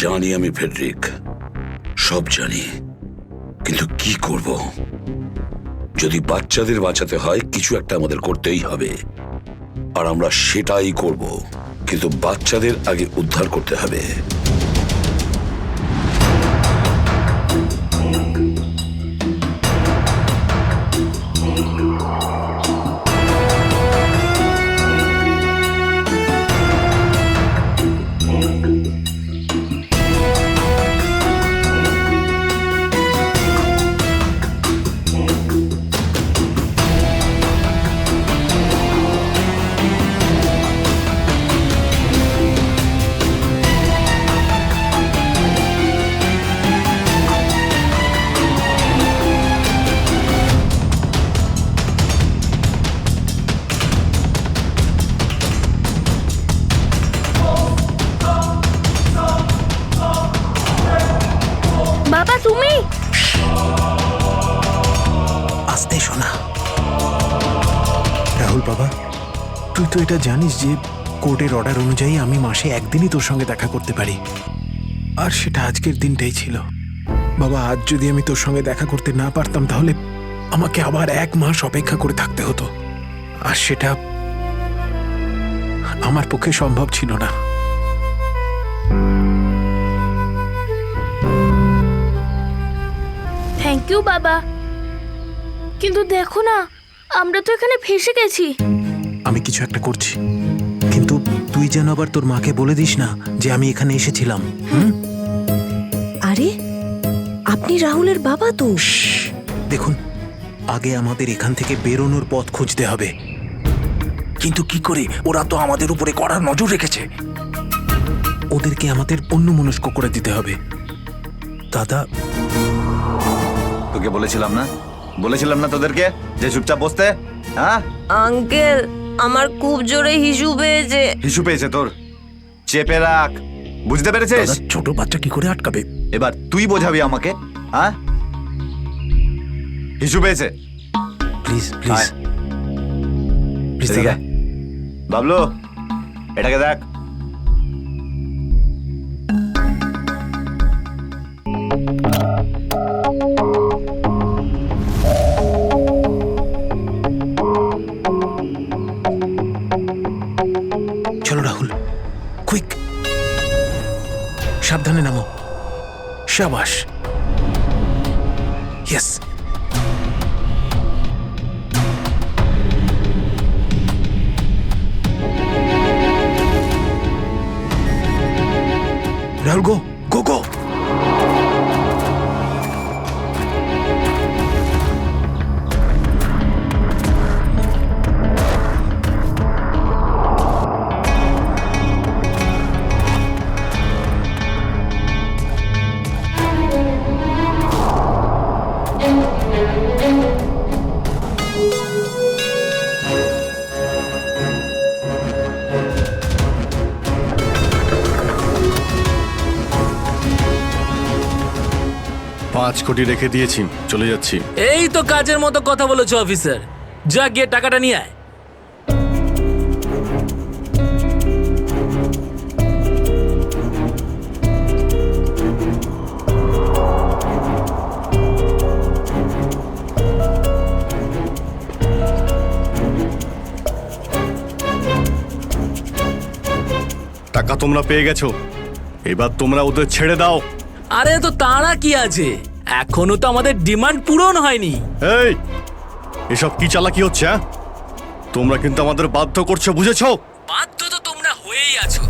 জানি আমি ফেডরিক, সব জানি, কিন্তু কি করব? যদি বাচ্চাদের বাঁচাতে হয় কিছু একটা আমাদের করতেই হবে, আর আমরা সেটাই করব, কিন্তু বাচ্চাদের আগে উদ্ধার করতে হবে। শোনা। রাহুল বাবা, তুই তো এটা জানিস যে কোর্টের অর্ডার অনুযায়ী আমি মাসে একদিনই তোর সঙ্গে দেখা করতে পারি, আর সেটা আজকের দিনটাই ছিল। বাবা, আজ যদি আমি তোর সঙ্গে দেখা করতে না পারতাম তাহলে আমাকে আবার 1 মাস অপেক্ষা করে থাকতে হতো, আর সেটা আমার পক্ষে সম্ভব ছিল না। থ্যাংক ইউ বাবা, কিন্তু দেখো না, আমরা তো এখানে ফেসে গেছি। আমি কিছু একটা করছি, কিন্তু তুই যেন আবার তোর মাকে বলে দিস না যে আমি এখানে এসেছিলাম। আরে আপনি রাহুলের বাবা তো। দেখুন, আগে আমাদের এখান থেকে বেরোনোর পথ খুঁজতে হবে। কিন্তু কি করে? ওরা তো আমাদের উপরে কড়া নজর রেখেছে। ওদেরকে আমাদের অন্যমনস্ক করে দিতে হবে। দাদা, তোকে বলেছিলাম না তোদেরকে যে চুপচাপ বসতে? হ্যাঁ আঙ্কেল, আমার খুব জোরে হিসু পেয়েছে। হিসু পেয়েছে তোর? চেপে রাখ, বুঝতে পেরেছিস? ছোট বাচ্চা কি করে আটকাবে? এবার তুই বোঝাবি আমাকে। হ্যাঁ, হিসু পেয়েছে। প্লিজ প্লিজ প্লিজ দাদা। বাবলু, এটাকে দেখ। চলো রাহুল, কুইক, সাবধানে নামো। শাবাশ, ইয়েস। রাহুল, গো গো গো। $5 কোটি রেখে দিয়েছি, চলে যাচ্ছি। এই তো কাজের মতো কথা বলেছো অফিসার, যা গিয়ে টাকাটা নিয়ে আয়। টাকা তোমরা পেয়ে গেছো, এবার তোমরা ওদের ছেড়ে দাও। আরে তো তাড়া কি আছে, এখনো তো আমাদের ডিমান্ড পূরণ হয়নি। এই, এসব কি চালাকি হচ্ছে? তোমরা কিন্তু আমাদের বাধ্য করছো, বুঝেছো? বাধ্য তো তোমরা হয়েই আছো,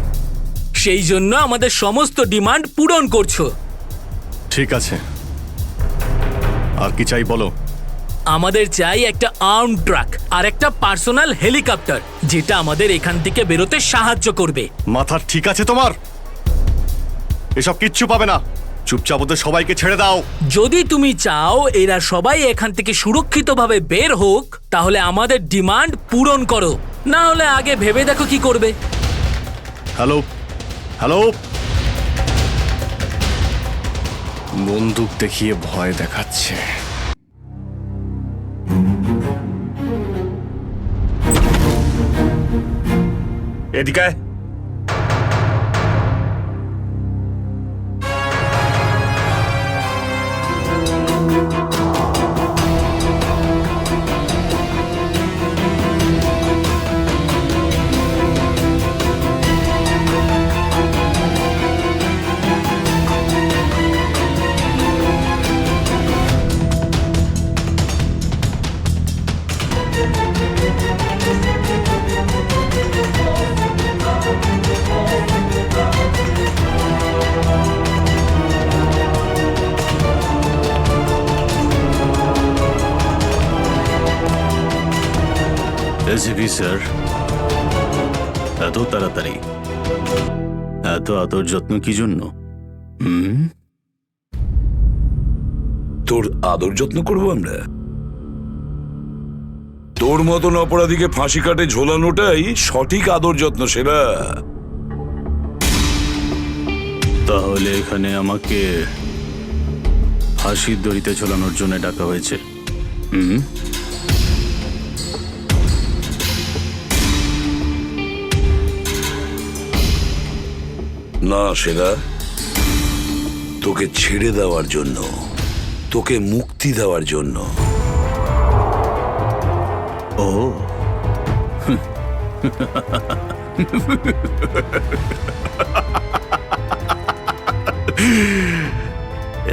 সেই জন্য আমাদের সমস্ত ডিমান্ড পূরণ করছো। ঠিক আছে, আর কি চাই বলো? আমাদের চাই একটা আর্ম ট্রাক আর একটা পার্সোনাল হেলিকপ্টার, যেটা আমাদের এখান থেকে বেরোতে সাহায্য করবে। মাথা ঠিক আছে তোমার? এসব কিচ্ছু পাবে না, চুপচাপ ওদের সবাইকে ছেড়ে দাও। যদি তুমি চাও এরা সবাই এখান থেকে সুরক্ষিতভাবে বের হোক, তাহলে আমাদের ডিমান্ড পূরণ করো, না হলে আগে ভেবে দেখো কি করবে। হ্যালো হ্যালো, বন্দুক দেখিয়ে ভয় দেখাচ্ছে। এদিকে আয়। এসিপি স্যার, এত তাড়াতাড়ি, এত আদর যত্ন কি জন্য? তোর আদর যত্ন করবো আমরা? তোর মতন অপরাধীকে ফাঁসি কাটে ঝোলানোটাই সঠিক আদর যত্ন, সেরা। তাহলে এখানে আমাকে ফাঁসির দড়িতে ঝোলানোর জন্য ডাকা হয়েছে? না সেরা, তোকে ছেড়ে দেওয়ার জন্য, তোকে মুক্তি দেওয়ার জন্য। ও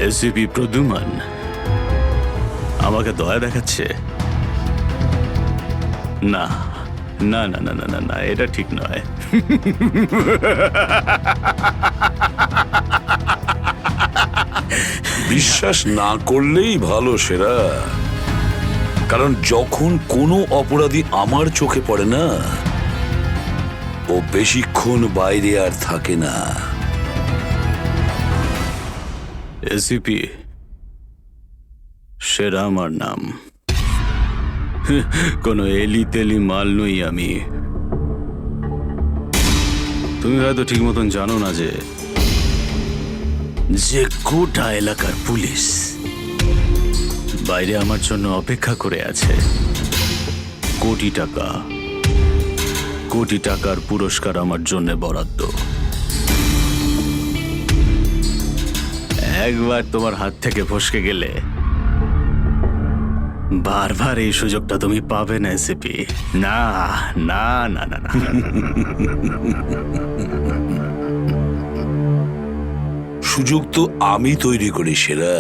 এসিপি প্রদ্যুমান আমাকে দয়া দেখাচ্ছে? না না না না না না না, এটা ঠিক নয়। বিশ্বাস না করলেই ভালো সেরা, কারণ যখন কোনো অপরাধী আমার চোখে পড়ে না, ও বেশিক্ষণ বাইরে আর থাকে না। এসিপি সেরা আমার নাম, কোনো এলি তেলি মাল নই আমি। তুমি হয়তো ঠিক মতন জানো না যে গোটা এলাকার পুলিশ বাইরে আমার জন্য অপেক্ষা করে আছে। কোটি টাকার পুরস্কার আমার জন্য বরাদ্দ। একবার তোমার হাত থেকে ফসকে গেলে বারবার এই সুযোগটা তুমি পাবে না এসিপি। না না না না না। সুযোগ তো আমি তৈরি করি সেরা,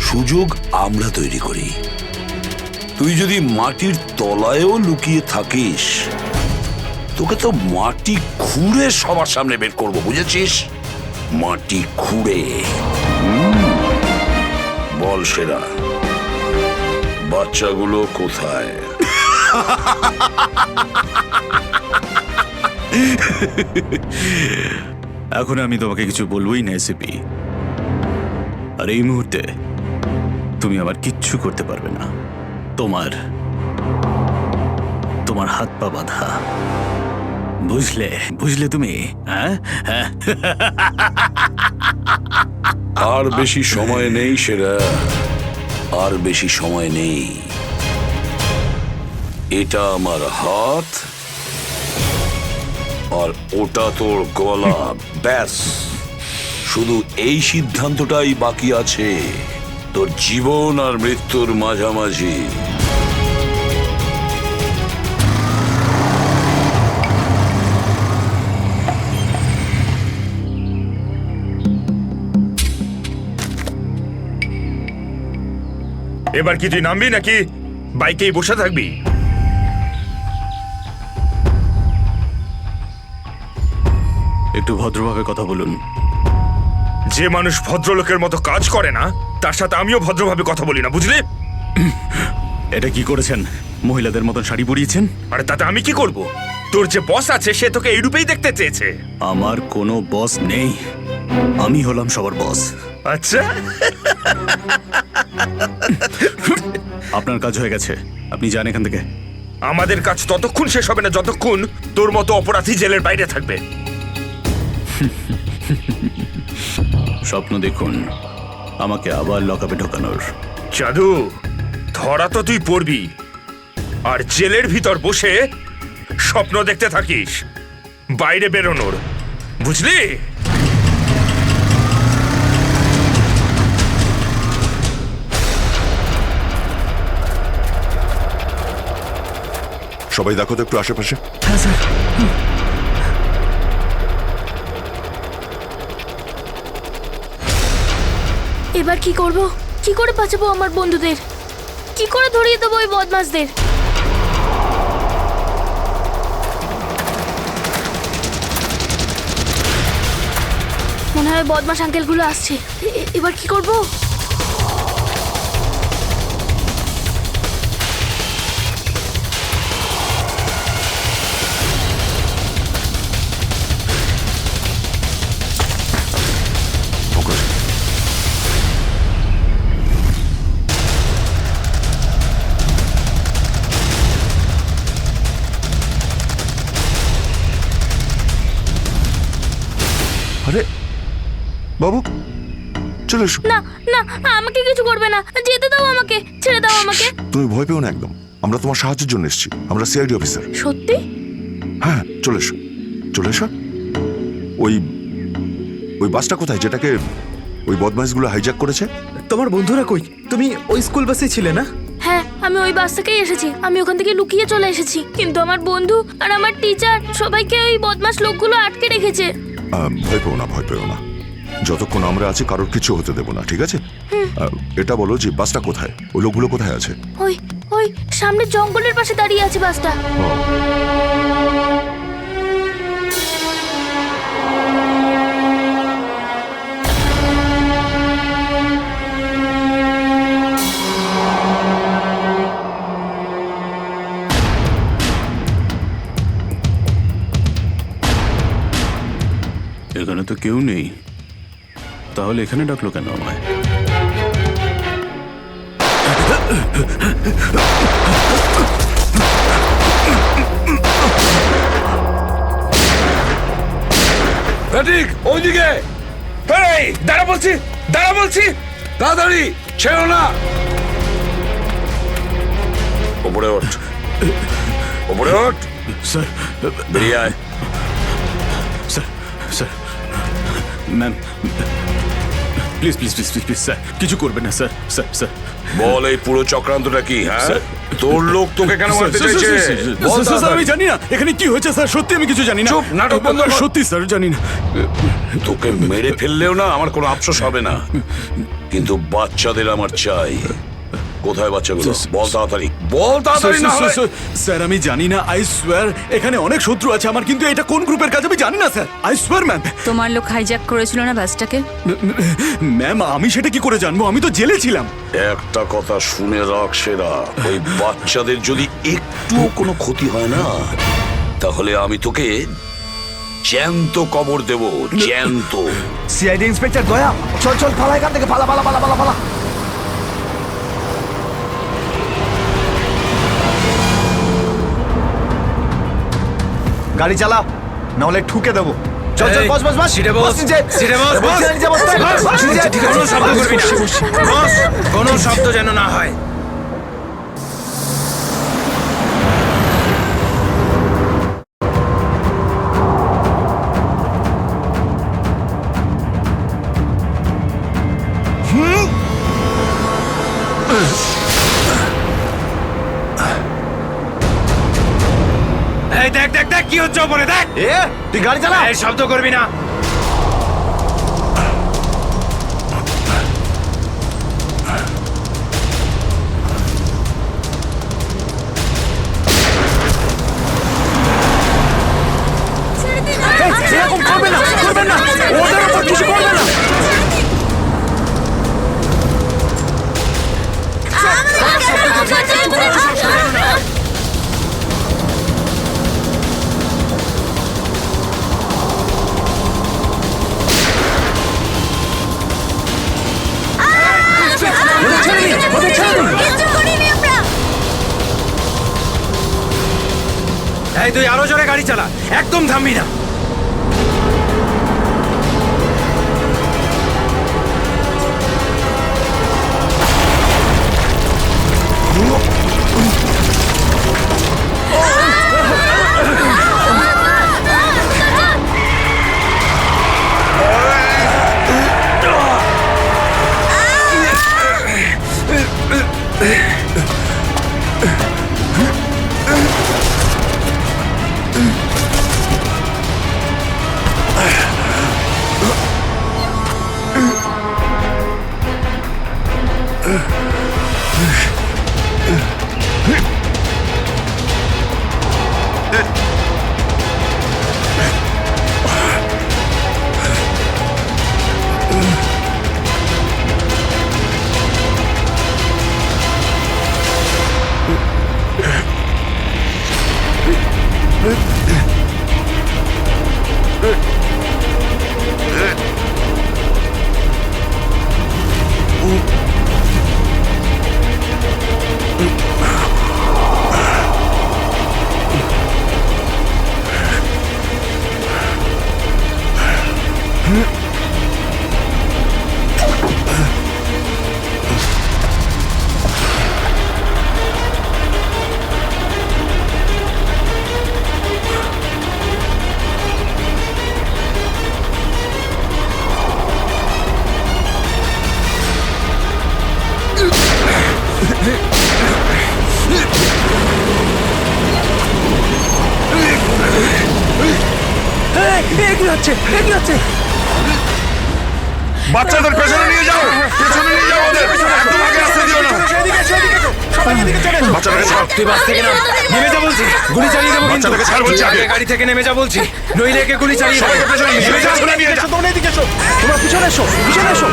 সুযোগ আমরা তৈরি করি। তুই যদি মাটির তলায়ও লুকিয়ে থাকিস, তোকে তো মাটি খুঁড়ে সবার সামনে বের করবো, বুঝেছিস? মাটি খুঁড়ে। বল সেরা, বাচ্চাগুলো কোথায়? এখন আমি তোমাকে কিছু বলবোই না এসিপি, আর এই মুহূর্তে তুমি আমার কিচ্ছু করতে পারবে না। তোমার হাত পা বাঁধা, বুঝলে তুমি? হ্যাঁ, আর বেশি সময় নেই সেরা, আর বেশি সময় নেই। এটা আমার হাত, আর ওটা তোর গলা। ব্যাস, শুধু এই সিদ্ধান্তটাই বাকি আছে, তোর জীবন আর মৃত্যুর মাঝামাঝি। এবার কি তুই নামবি নাকি বাইকেই বসে থাকবি? একটু ভদ্রভাবে কথা বলুন। যে মানুষ ভদ্রলোকের মতো কাজ করে না, তার সাথে আমিও ভদ্রভাবে কথা বলি না, বুঝলি? এটা কি করেছেন? মহিলাদের মতন শাড়ি পরিয়েছেন? আরে তাতে আমি কি করব? তোর যে বস আছে সে তোকে এই রূপেই দেখতে চেয়েছে। আমার কোনো বস নেই, আমি হলাম সবার বস। আচ্ছা, আপনার কাজ হয়ে গেছে, আপনি যান এখান থেকে। আমাদের কাজ ততক্ষণ শেষ হবে না যতক্ষণ তোর মতো অপরাধী জেলের বাইরে থাকবে। স্বপ্ন দেখুন আমাকে আবার লকআপে ঢোকানোর। জাদু, ধরা তো তুই পড়বি, আর জেলের ভিতর বসে স্বপ্ন দেখতে থাকিস বাইরে বেরোনোর, বুঝলি? সবাই দেখো তো একটু আশেপাশে। এবার কি করব? কি করে বাঁচাবো আমার বন্ধুদের? কি করে ধরিয়ে দেবো ওই বদমাশদের? মনে হয় বদমাশ আঙ্কেলগুলো আসছে। এবার কি করব? আরে বাবু, চলে এসো। না না, আমাকে কিছু করবে না, যেতে দাও আমাকে, ছেড়ে দাও আমাকে। তুমি ভয় পেও না একদম, আমরা তোমার সাহায্যের জন্য এসেছি। আমরা সিআইডি অফিসার। সত্যি? হ্যাঁ, চলে এসো, চলে এসো। ওই ওই বাসটা কোথায় যেটাকে ওই বদমাইশগুলো হাইজ্যাক করেছে? তোমার বন্ধুরা কই? তুমি ওই স্কুল বাসে ছিলে না? হ্যাঁ, আমি ওই বাস থেকেই এসেছি। আমি ওখান থেকে লুকিয়ে চলে এসেছি, কিন্তু আমার বন্ধু আর আমার টিচার সবাইকে ওই বদমাশ লোকগুলো আটকে রেখেছে। ভয় পেও না, ভয় পেও না। যতক্ষণ আমরা আছি কারোর কিছু হতে দেবো না, ঠিক আছে? এটা বলো যে বাসটা কোথায়, ওই লোকগুলো কোথায় আছে? ওই ওই সামনে জঙ্গলের পাশে দাঁড়িয়ে আছে বাসটা। এখানে তো কেউ নেই, তাহলে এখানে ডাকলো কেন আমায়? ওইদিকে দাঁড়া বলছি, দাঁড়া বলছি, তাড়াতাড়ি ছেড়ো না। ওপরে ওঠ, ওপরে ওঠ। স্যার বেরিয়ে আয়। Sir sir ma'am please please please please please sir কিছু করবেন না স্যার। স্যার স্যার বল, এই পুরো চক্রান্তটা কি? হ্যাঁ, তোর লোক তোকে কেন মারতে চাইছে? বল স্যার, আমি জানি না এখানে কি হয়েছে স্যার, সত্যি আমি কিছু জানি না। চুপ, নাটক বন্ধ কর। সত্যি স্যার জানি না। তোকে মেরে ফেললেও না আমার কোনো আফসোস হবে না, কিন্তু বাচ্চাদের আমার চাই। কোথায় বাচ্চাগুলো? বল তাড়াতাড়ি, বল তাড়াতাড়ি। না হলে স্যার আমি জানি না, আই সোয়ার এখানে অনেক শত্রু আছে আমার, কিন্তু এটা কোন গ্রুপের কাজ আমি জানি না স্যার, আই সোয়ার ম্যাম। তোমার লোক হাইজ্যাক করেছিল না বাসটাকে? ম্যাম আমি সেটা কি করে জানবো, আমি তো জেলে ছিলাম। একটা কথা শুনে রাখ সেরা, ওই বাচ্চাদের যদি একটুও কোনো ক্ষতি হয় না, তাহলে আমি তোকে জ্যান্ত কবর দেব, জ্যান্ত। সিআইডি ইন্সপেক্টর দয়া, চল চল পালা এখান থেকে, পালা পালা পালা পালা পালা। গাড়ি চালা, না হলে ঠুকে দেবো। চল চল, বস বস বস, সিটে বস, সিটে বস, বস। কোনো শব্দ করবি না, বস, কোনো শব্দ যেন না হয়। এই দেখ দেখ দেখ কি হচ্ছে ওপরে, দেখ। তুই গাড়ি চালা, এই শব্দ করবি না। এরকম করবেন না, করবেন না, ওদের উপর কিছু করবেন না। এই তুই আরো জোরে গাড়ি চালা, একদম থামবি না। হচ্ছে বাচ্চাদের পেছনে নিয়ে যাও, পেছনে নিয়ে যাও ওদের, একদম আগে আসতে দিও না। বাচ্চাটাকে ছাড়। তুই বাস থেকে নাম, নেমে যা বলছি, গুলি চালিয়ে দেবো কিন্তু। বাচ্চাটাকে ছাড় বলছি আগে। গাড়ি থেকে নেমে যা বলছি, নইলে একে গুলি চালিয়ে দেবো। পেছনে নিয়ে যাও, পেছনে নিয়ে যাও। তোমরা এদিকে এসো, তোমরা পিছনে এসো, পিছনে এসো।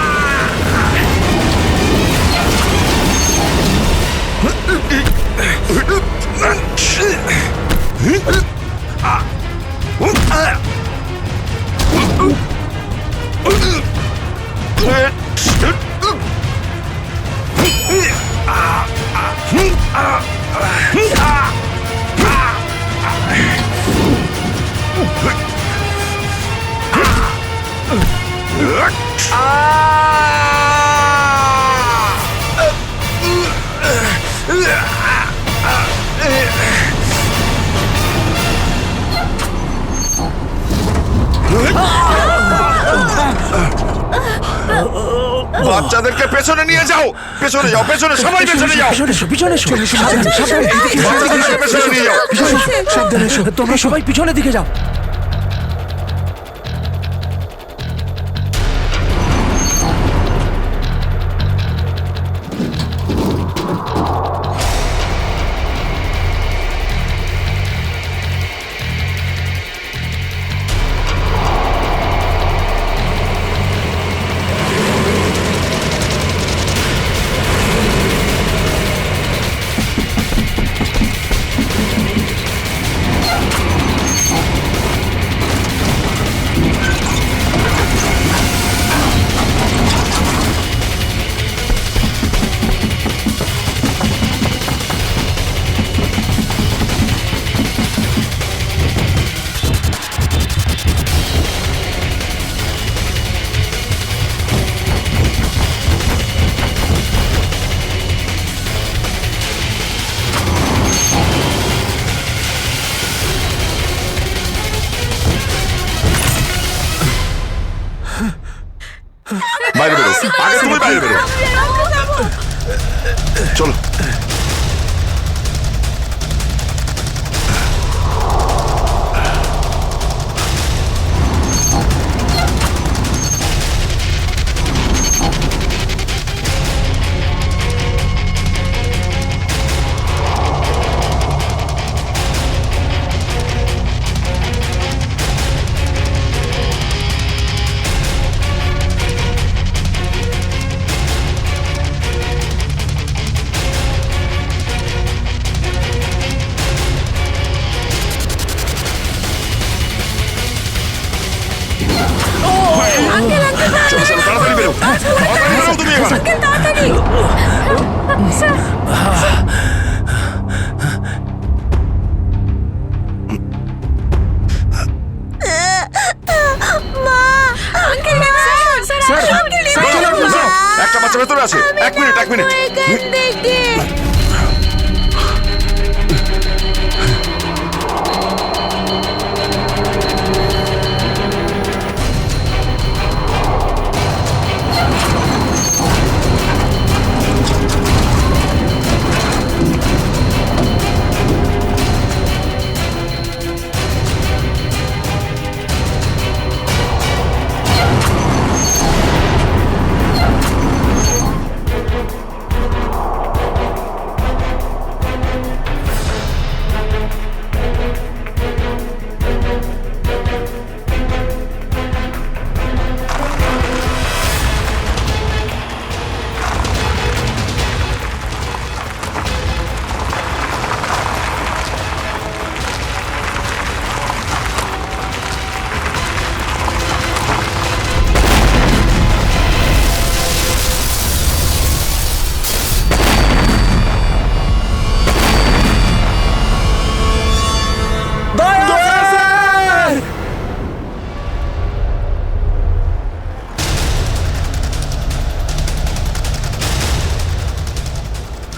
বাচ্চাদেরকে পেছনে নিয়ে যাও, পেছনে যাও, পেছনে সবাই পেছনে যাও। পিছনে এসো, পিছনে এসো। সাবধানে, সাবধানে, এদিকে এসো, বাচ্চাদেরকে পেছনে নিয়ে যাও। পিছনে এসো, সাবধানে এসো। তোমরা সবাই পিছনের দিকে যাও। বাইরে বেরো, আগে তুমি বাইরে বেরো। চলো। চলো, চলো, তাড়াতাড়ি বেরো, তাড়াতাড়ি বেরো তুমি এবার। একটা বাচ্চা ভেতরে আছে, এক মিনিট, এক মিনিট।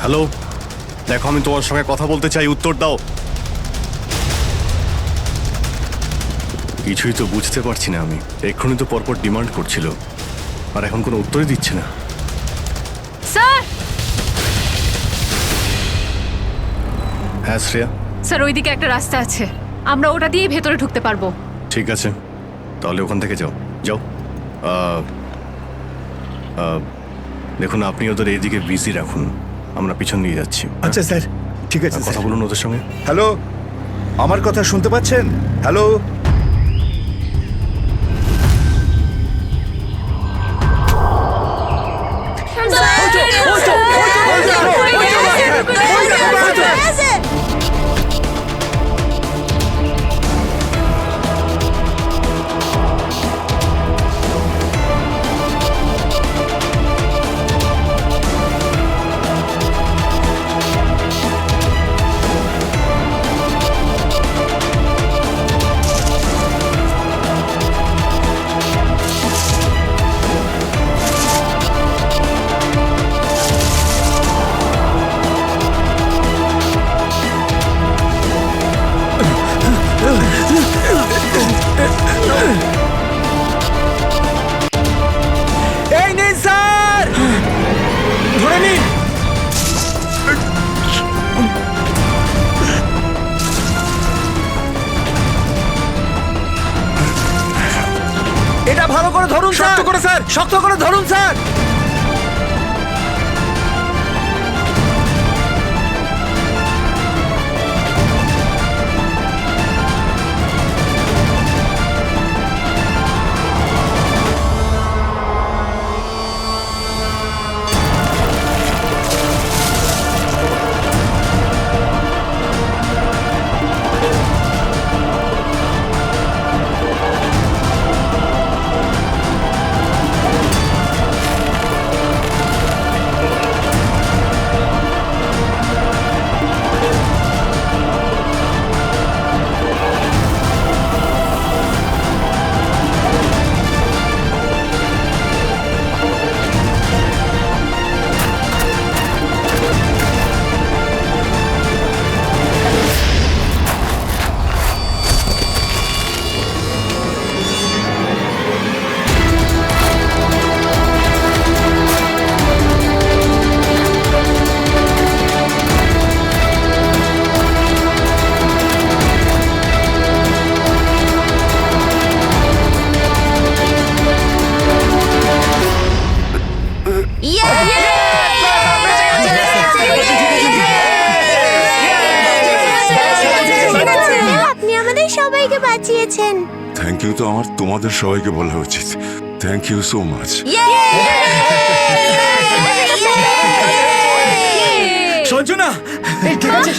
হ্যালো, দেখো আমি তোমার সঙ্গে কথা বলতে চাই, উত্তর দাও। কিছুই তো বুঝতে পারছি না আমি। এক্ষুনি তো পরপর ডিমান্ড করছিল, আর এখন কোনো উত্তরই দিচ্ছে না। স্যার, হ্যাঁ শ্রেয়া। স্যার ওইদিকে একটা রাস্তা আছে, আমরা ওটা দিয়েই ভেতরে ঢুকতে পারবো। ঠিক আছে, তাহলে ওখান থেকে যাও যাও। দেখুন আপনি ওদের এইদিকে বিজি রাখুন, আমরা পিছন দিয়ে যাচ্ছি। আচ্ছা স্যার, ঠিক আছে। কথা বলুন ওদের সঙ্গে। হ্যালো, আমার কথা শুনতে পাচ্ছেন? হ্যালো, এই নিন স্যার, ধরে নিন। এটা ভালো করে ধরুন, শক্ত করে স্যার, শক্ত করে ধরুন স্যার। আপনি আমাদের সবাইকে বাঁচিয়েছেন। থ্যাংক ইউ তো আমার তোমাদের সবাইকে বলা উচিত। Thank you so much. Sanjana, ঠিক আছে,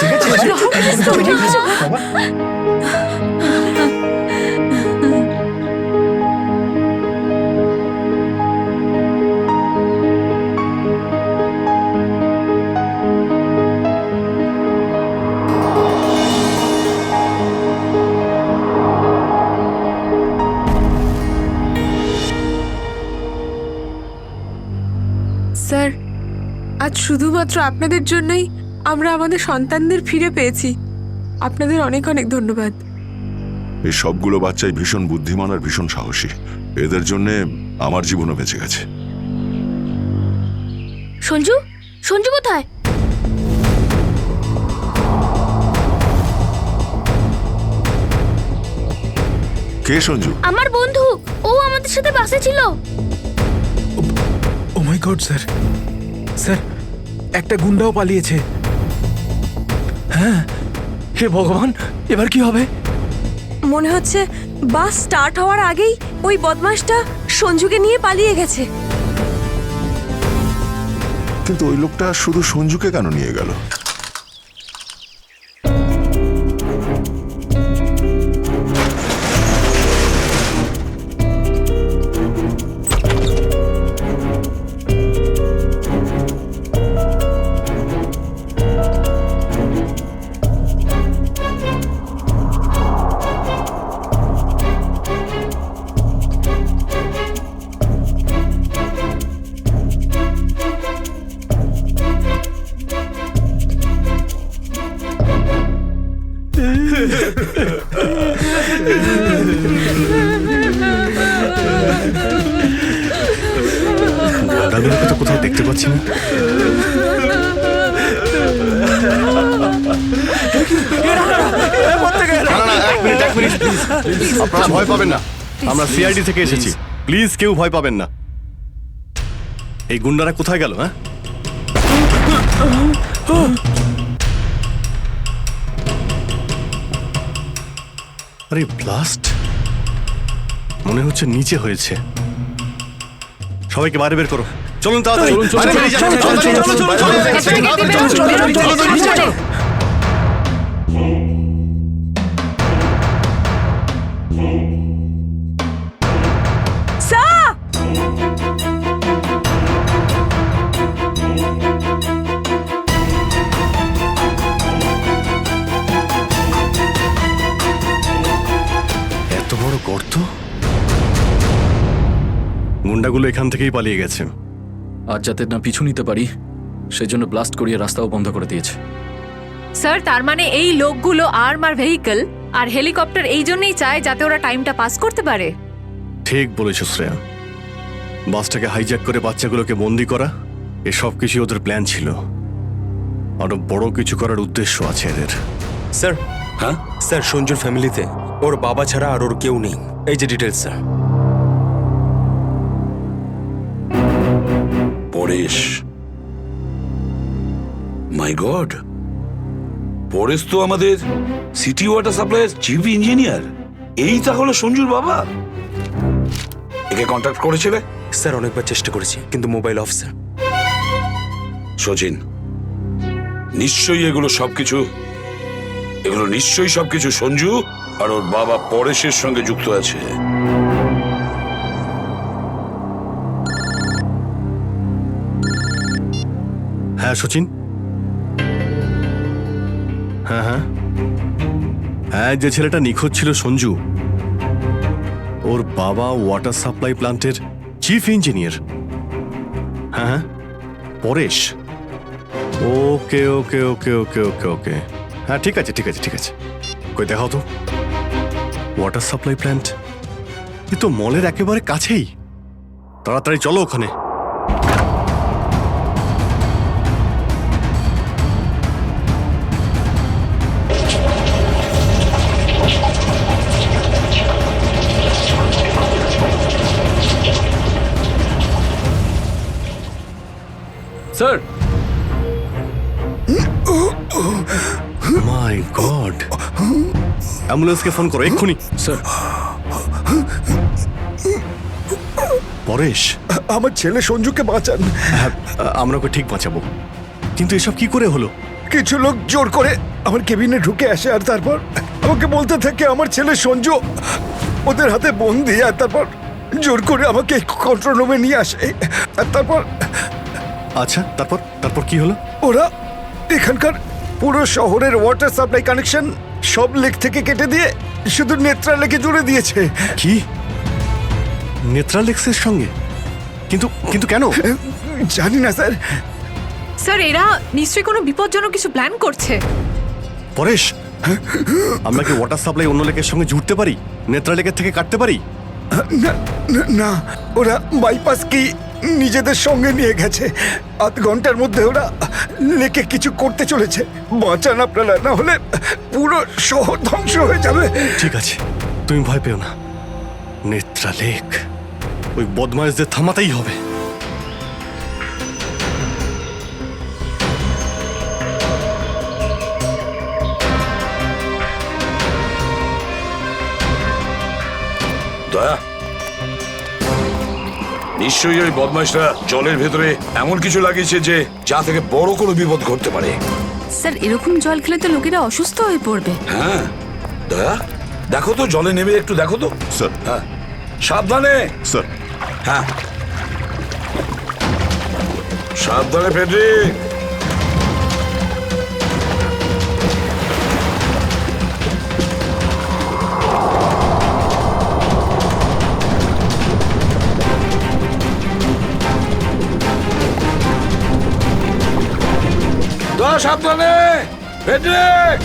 ঠিক আছে। স্যার, আজ শুধুমাত্র আপনাদের জন্যই আমরা আমাদের সন্তানদের ফিরে পেয়েছি। আপনাদের অনেক অনেক ধন্যবাদ। এই সবগুলো বাচ্চাই ভীষণ বুদ্ধিমান আর ভীষণ সাহসী। এদের জন্যে আমার জীবনও বেঁচে গেছে। সঞ্জু, সঞ্জু কোথায়? কে সঞ্জু? আমার বন্ধু, ও আমাদের সাথে বাসে ছিল। ও মাই গড স্যার, স্যার একটা গুন্ডাও পালিয়েছে। হ্যাঁ, হে ভগবান, এবার কি হবে? মনে হচ্ছে বাস স্টার্ট হওয়ার আগেই ওই বদমাশটা সঞ্জুকে নিয়ে পালিয়ে গেছে। কিন্তু ওই লোকটা শুধু সঞ্জুকে কেন নিয়ে গেল? দাদুকে তো কোথাও দেখতে পাচ্ছি না। এক মিনিট আপনারা ভয় পাবেন না, আমরা সিআইডি থেকে এসেছি। প্লিজ কেউ ভয় পাবেন না। এই গুন্ডারা কোথায় গেল? হ্যাঁ, আরে ব্লাস্ট মনে হচ্ছে নিচে হয়েছে। সবাইকে বাইরে বের করো, চলুন তাড়াতাড়ি। এত বড় গর্ত, গুন্ডাগুলো এখান থেকেই পালিয়ে গেছে। আর যাতে না পিছু নিতে পারি সেজন্য ব্লাস্ট করিয়ে রাস্তাও বন্ধ করে দিয়েছে। স্যার তার মানে এই লোকগুলো আর্মার ভেহিকল আর হেলিকপ্টার এই জন্যই চায় যাতে ওরা টাইমটা পাস করতে পারে। ঠিক বলেছ শ্রেয়া, বাসটাকে হাইজ্যাক করে বাচ্চাগুলোকে বন্দি করা, এসব কিছু ওদের প্ল্যান ছিল। আরো বড় কিছু করার উদ্দেশ্য আছে এদের। স্যার, হ্যাঁ স্যার, সঞ্জুর ফ্যামিলিতে ওর বাবা ছাড়া আর ওর কেউ নেই। এই যে ডিটেলস স্যার। পরেশ, মাই গড, পরেশ তো আমাদের সিটি ওয়াটার সাপ্লাইয়ের চিফ ইঞ্জিনিয়ার। এই তাহলে সঞ্জুর বাবা। একে কন্ট্যাক্ট করেছিলে? স্যার অনেকবার চেষ্টা করেছি কিন্তু মোবাইল অফ স্যার। সচিন, নিশ্চয়ই এগুলো সবকিছু সঞ্জু আর ওর বাবা পরেশের সঙ্গে যুক্ত আছে। হ্যাঁ সচিন, হ্যাঁ হ্যাঁ হ্যাঁ, যে ছেলেটা নিখোঁজ ছিল সঞ্জু, ওর বাবা ওয়াটার সাপ্লাই প্ল্যান্টের চিফ ইঞ্জিনিয়ার। হ্যাঁ হ্যাঁ, পরেশ। ওকে ওকে ওকে ওকে ওকে ওকে, হ্যাঁ ঠিক আছে ঠিক আছে ঠিক আছে। কই দেখাও তো ওয়াটার সাপ্লাই প্ল্যান্ট। এ তো মলের একেবারে কাছেই। তাড়াতাড়ি চলো ওখানে। স্যার, মাই গড, অ্যাম্বুলেন্সকে ফোন করো এক্ষুনি। স্যার, পরেশ, আমার ছেলে সঞ্জুকে বাঁচান। হ্যাঁ, আমরা ওকে ঠিক বাঁচাবো, কিন্তু এসব কি করে হলো? কিছু লোক জোর করে আমার কেবিনে ঢুকে আসে আর তারপর আমাকে বলতে থাকে আমার ছেলে সঞ্জু ওদের হাতে বন্দি। আর তারপর জোর করে আমাকে কন্ট্রোল রুমে নিয়ে আসে। আর তারপর আচ্ছা, তারপর তারপর কি হলো? ওরা এখানকার পুরো শহরের ওয়াটার সাপ্লাই কানেকশন সব লেক থেকে কেটে দিয়ে শুধু নেত্রা লেকে জুড়ে দিয়েছে। কি, নেত্রা লেক্সের সঙ্গে? কিন্তু কিন্তু কেন জানি না স্যার। স্যার এরা নিশ্চয়ই কোনো বিপজ্জনক কিছু প্ল্যান করছে। পরেশ, আমরা কি ওয়াটার সাপ্লাই অন্য লেকের সঙ্গে জুড়তে পারি? নেত্রা লেকের থেকে কাটতে পারি? না, ওরা বাইপাস কি নিজেদের সঙ্গে নিয়ে গেছে। আধ ঘন্টার মধ্যে ওরা লেকে কিছু করতে চলেছে। বাঁচান আপনারা, না হলে পুরো শহর ধ্বংস হয়ে যাবে। ঠিক আছে, তুমি ভয় পেও না। নেত্রা লেক, ওই বদমাইশদের থামাতেই হবে। দয়া, নিশ্চয়ই ওই বদমাইশরা জলের ভেতরে এমন কিছু লাগিয়েছে যে যা থেকে বড় কোনো বিপদ ঘটতে পারে। স্যার এরকম জল খেলে তো লোকেরা অসুস্থ হয়ে পড়বে। হ্যাঁ দয়া, দেখো তো জলে নেমে একটু দেখো তো। স্যার। হ্যাঁ, সাবধানে স্যার। হ্যাঁ সাবধানে ফেডরিক। দয়া সাবধানে ফেডরিক।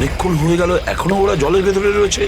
অনেকক্ষণ হয়ে গেল, এখনো ওরা জলের ভেতরে রয়েছে।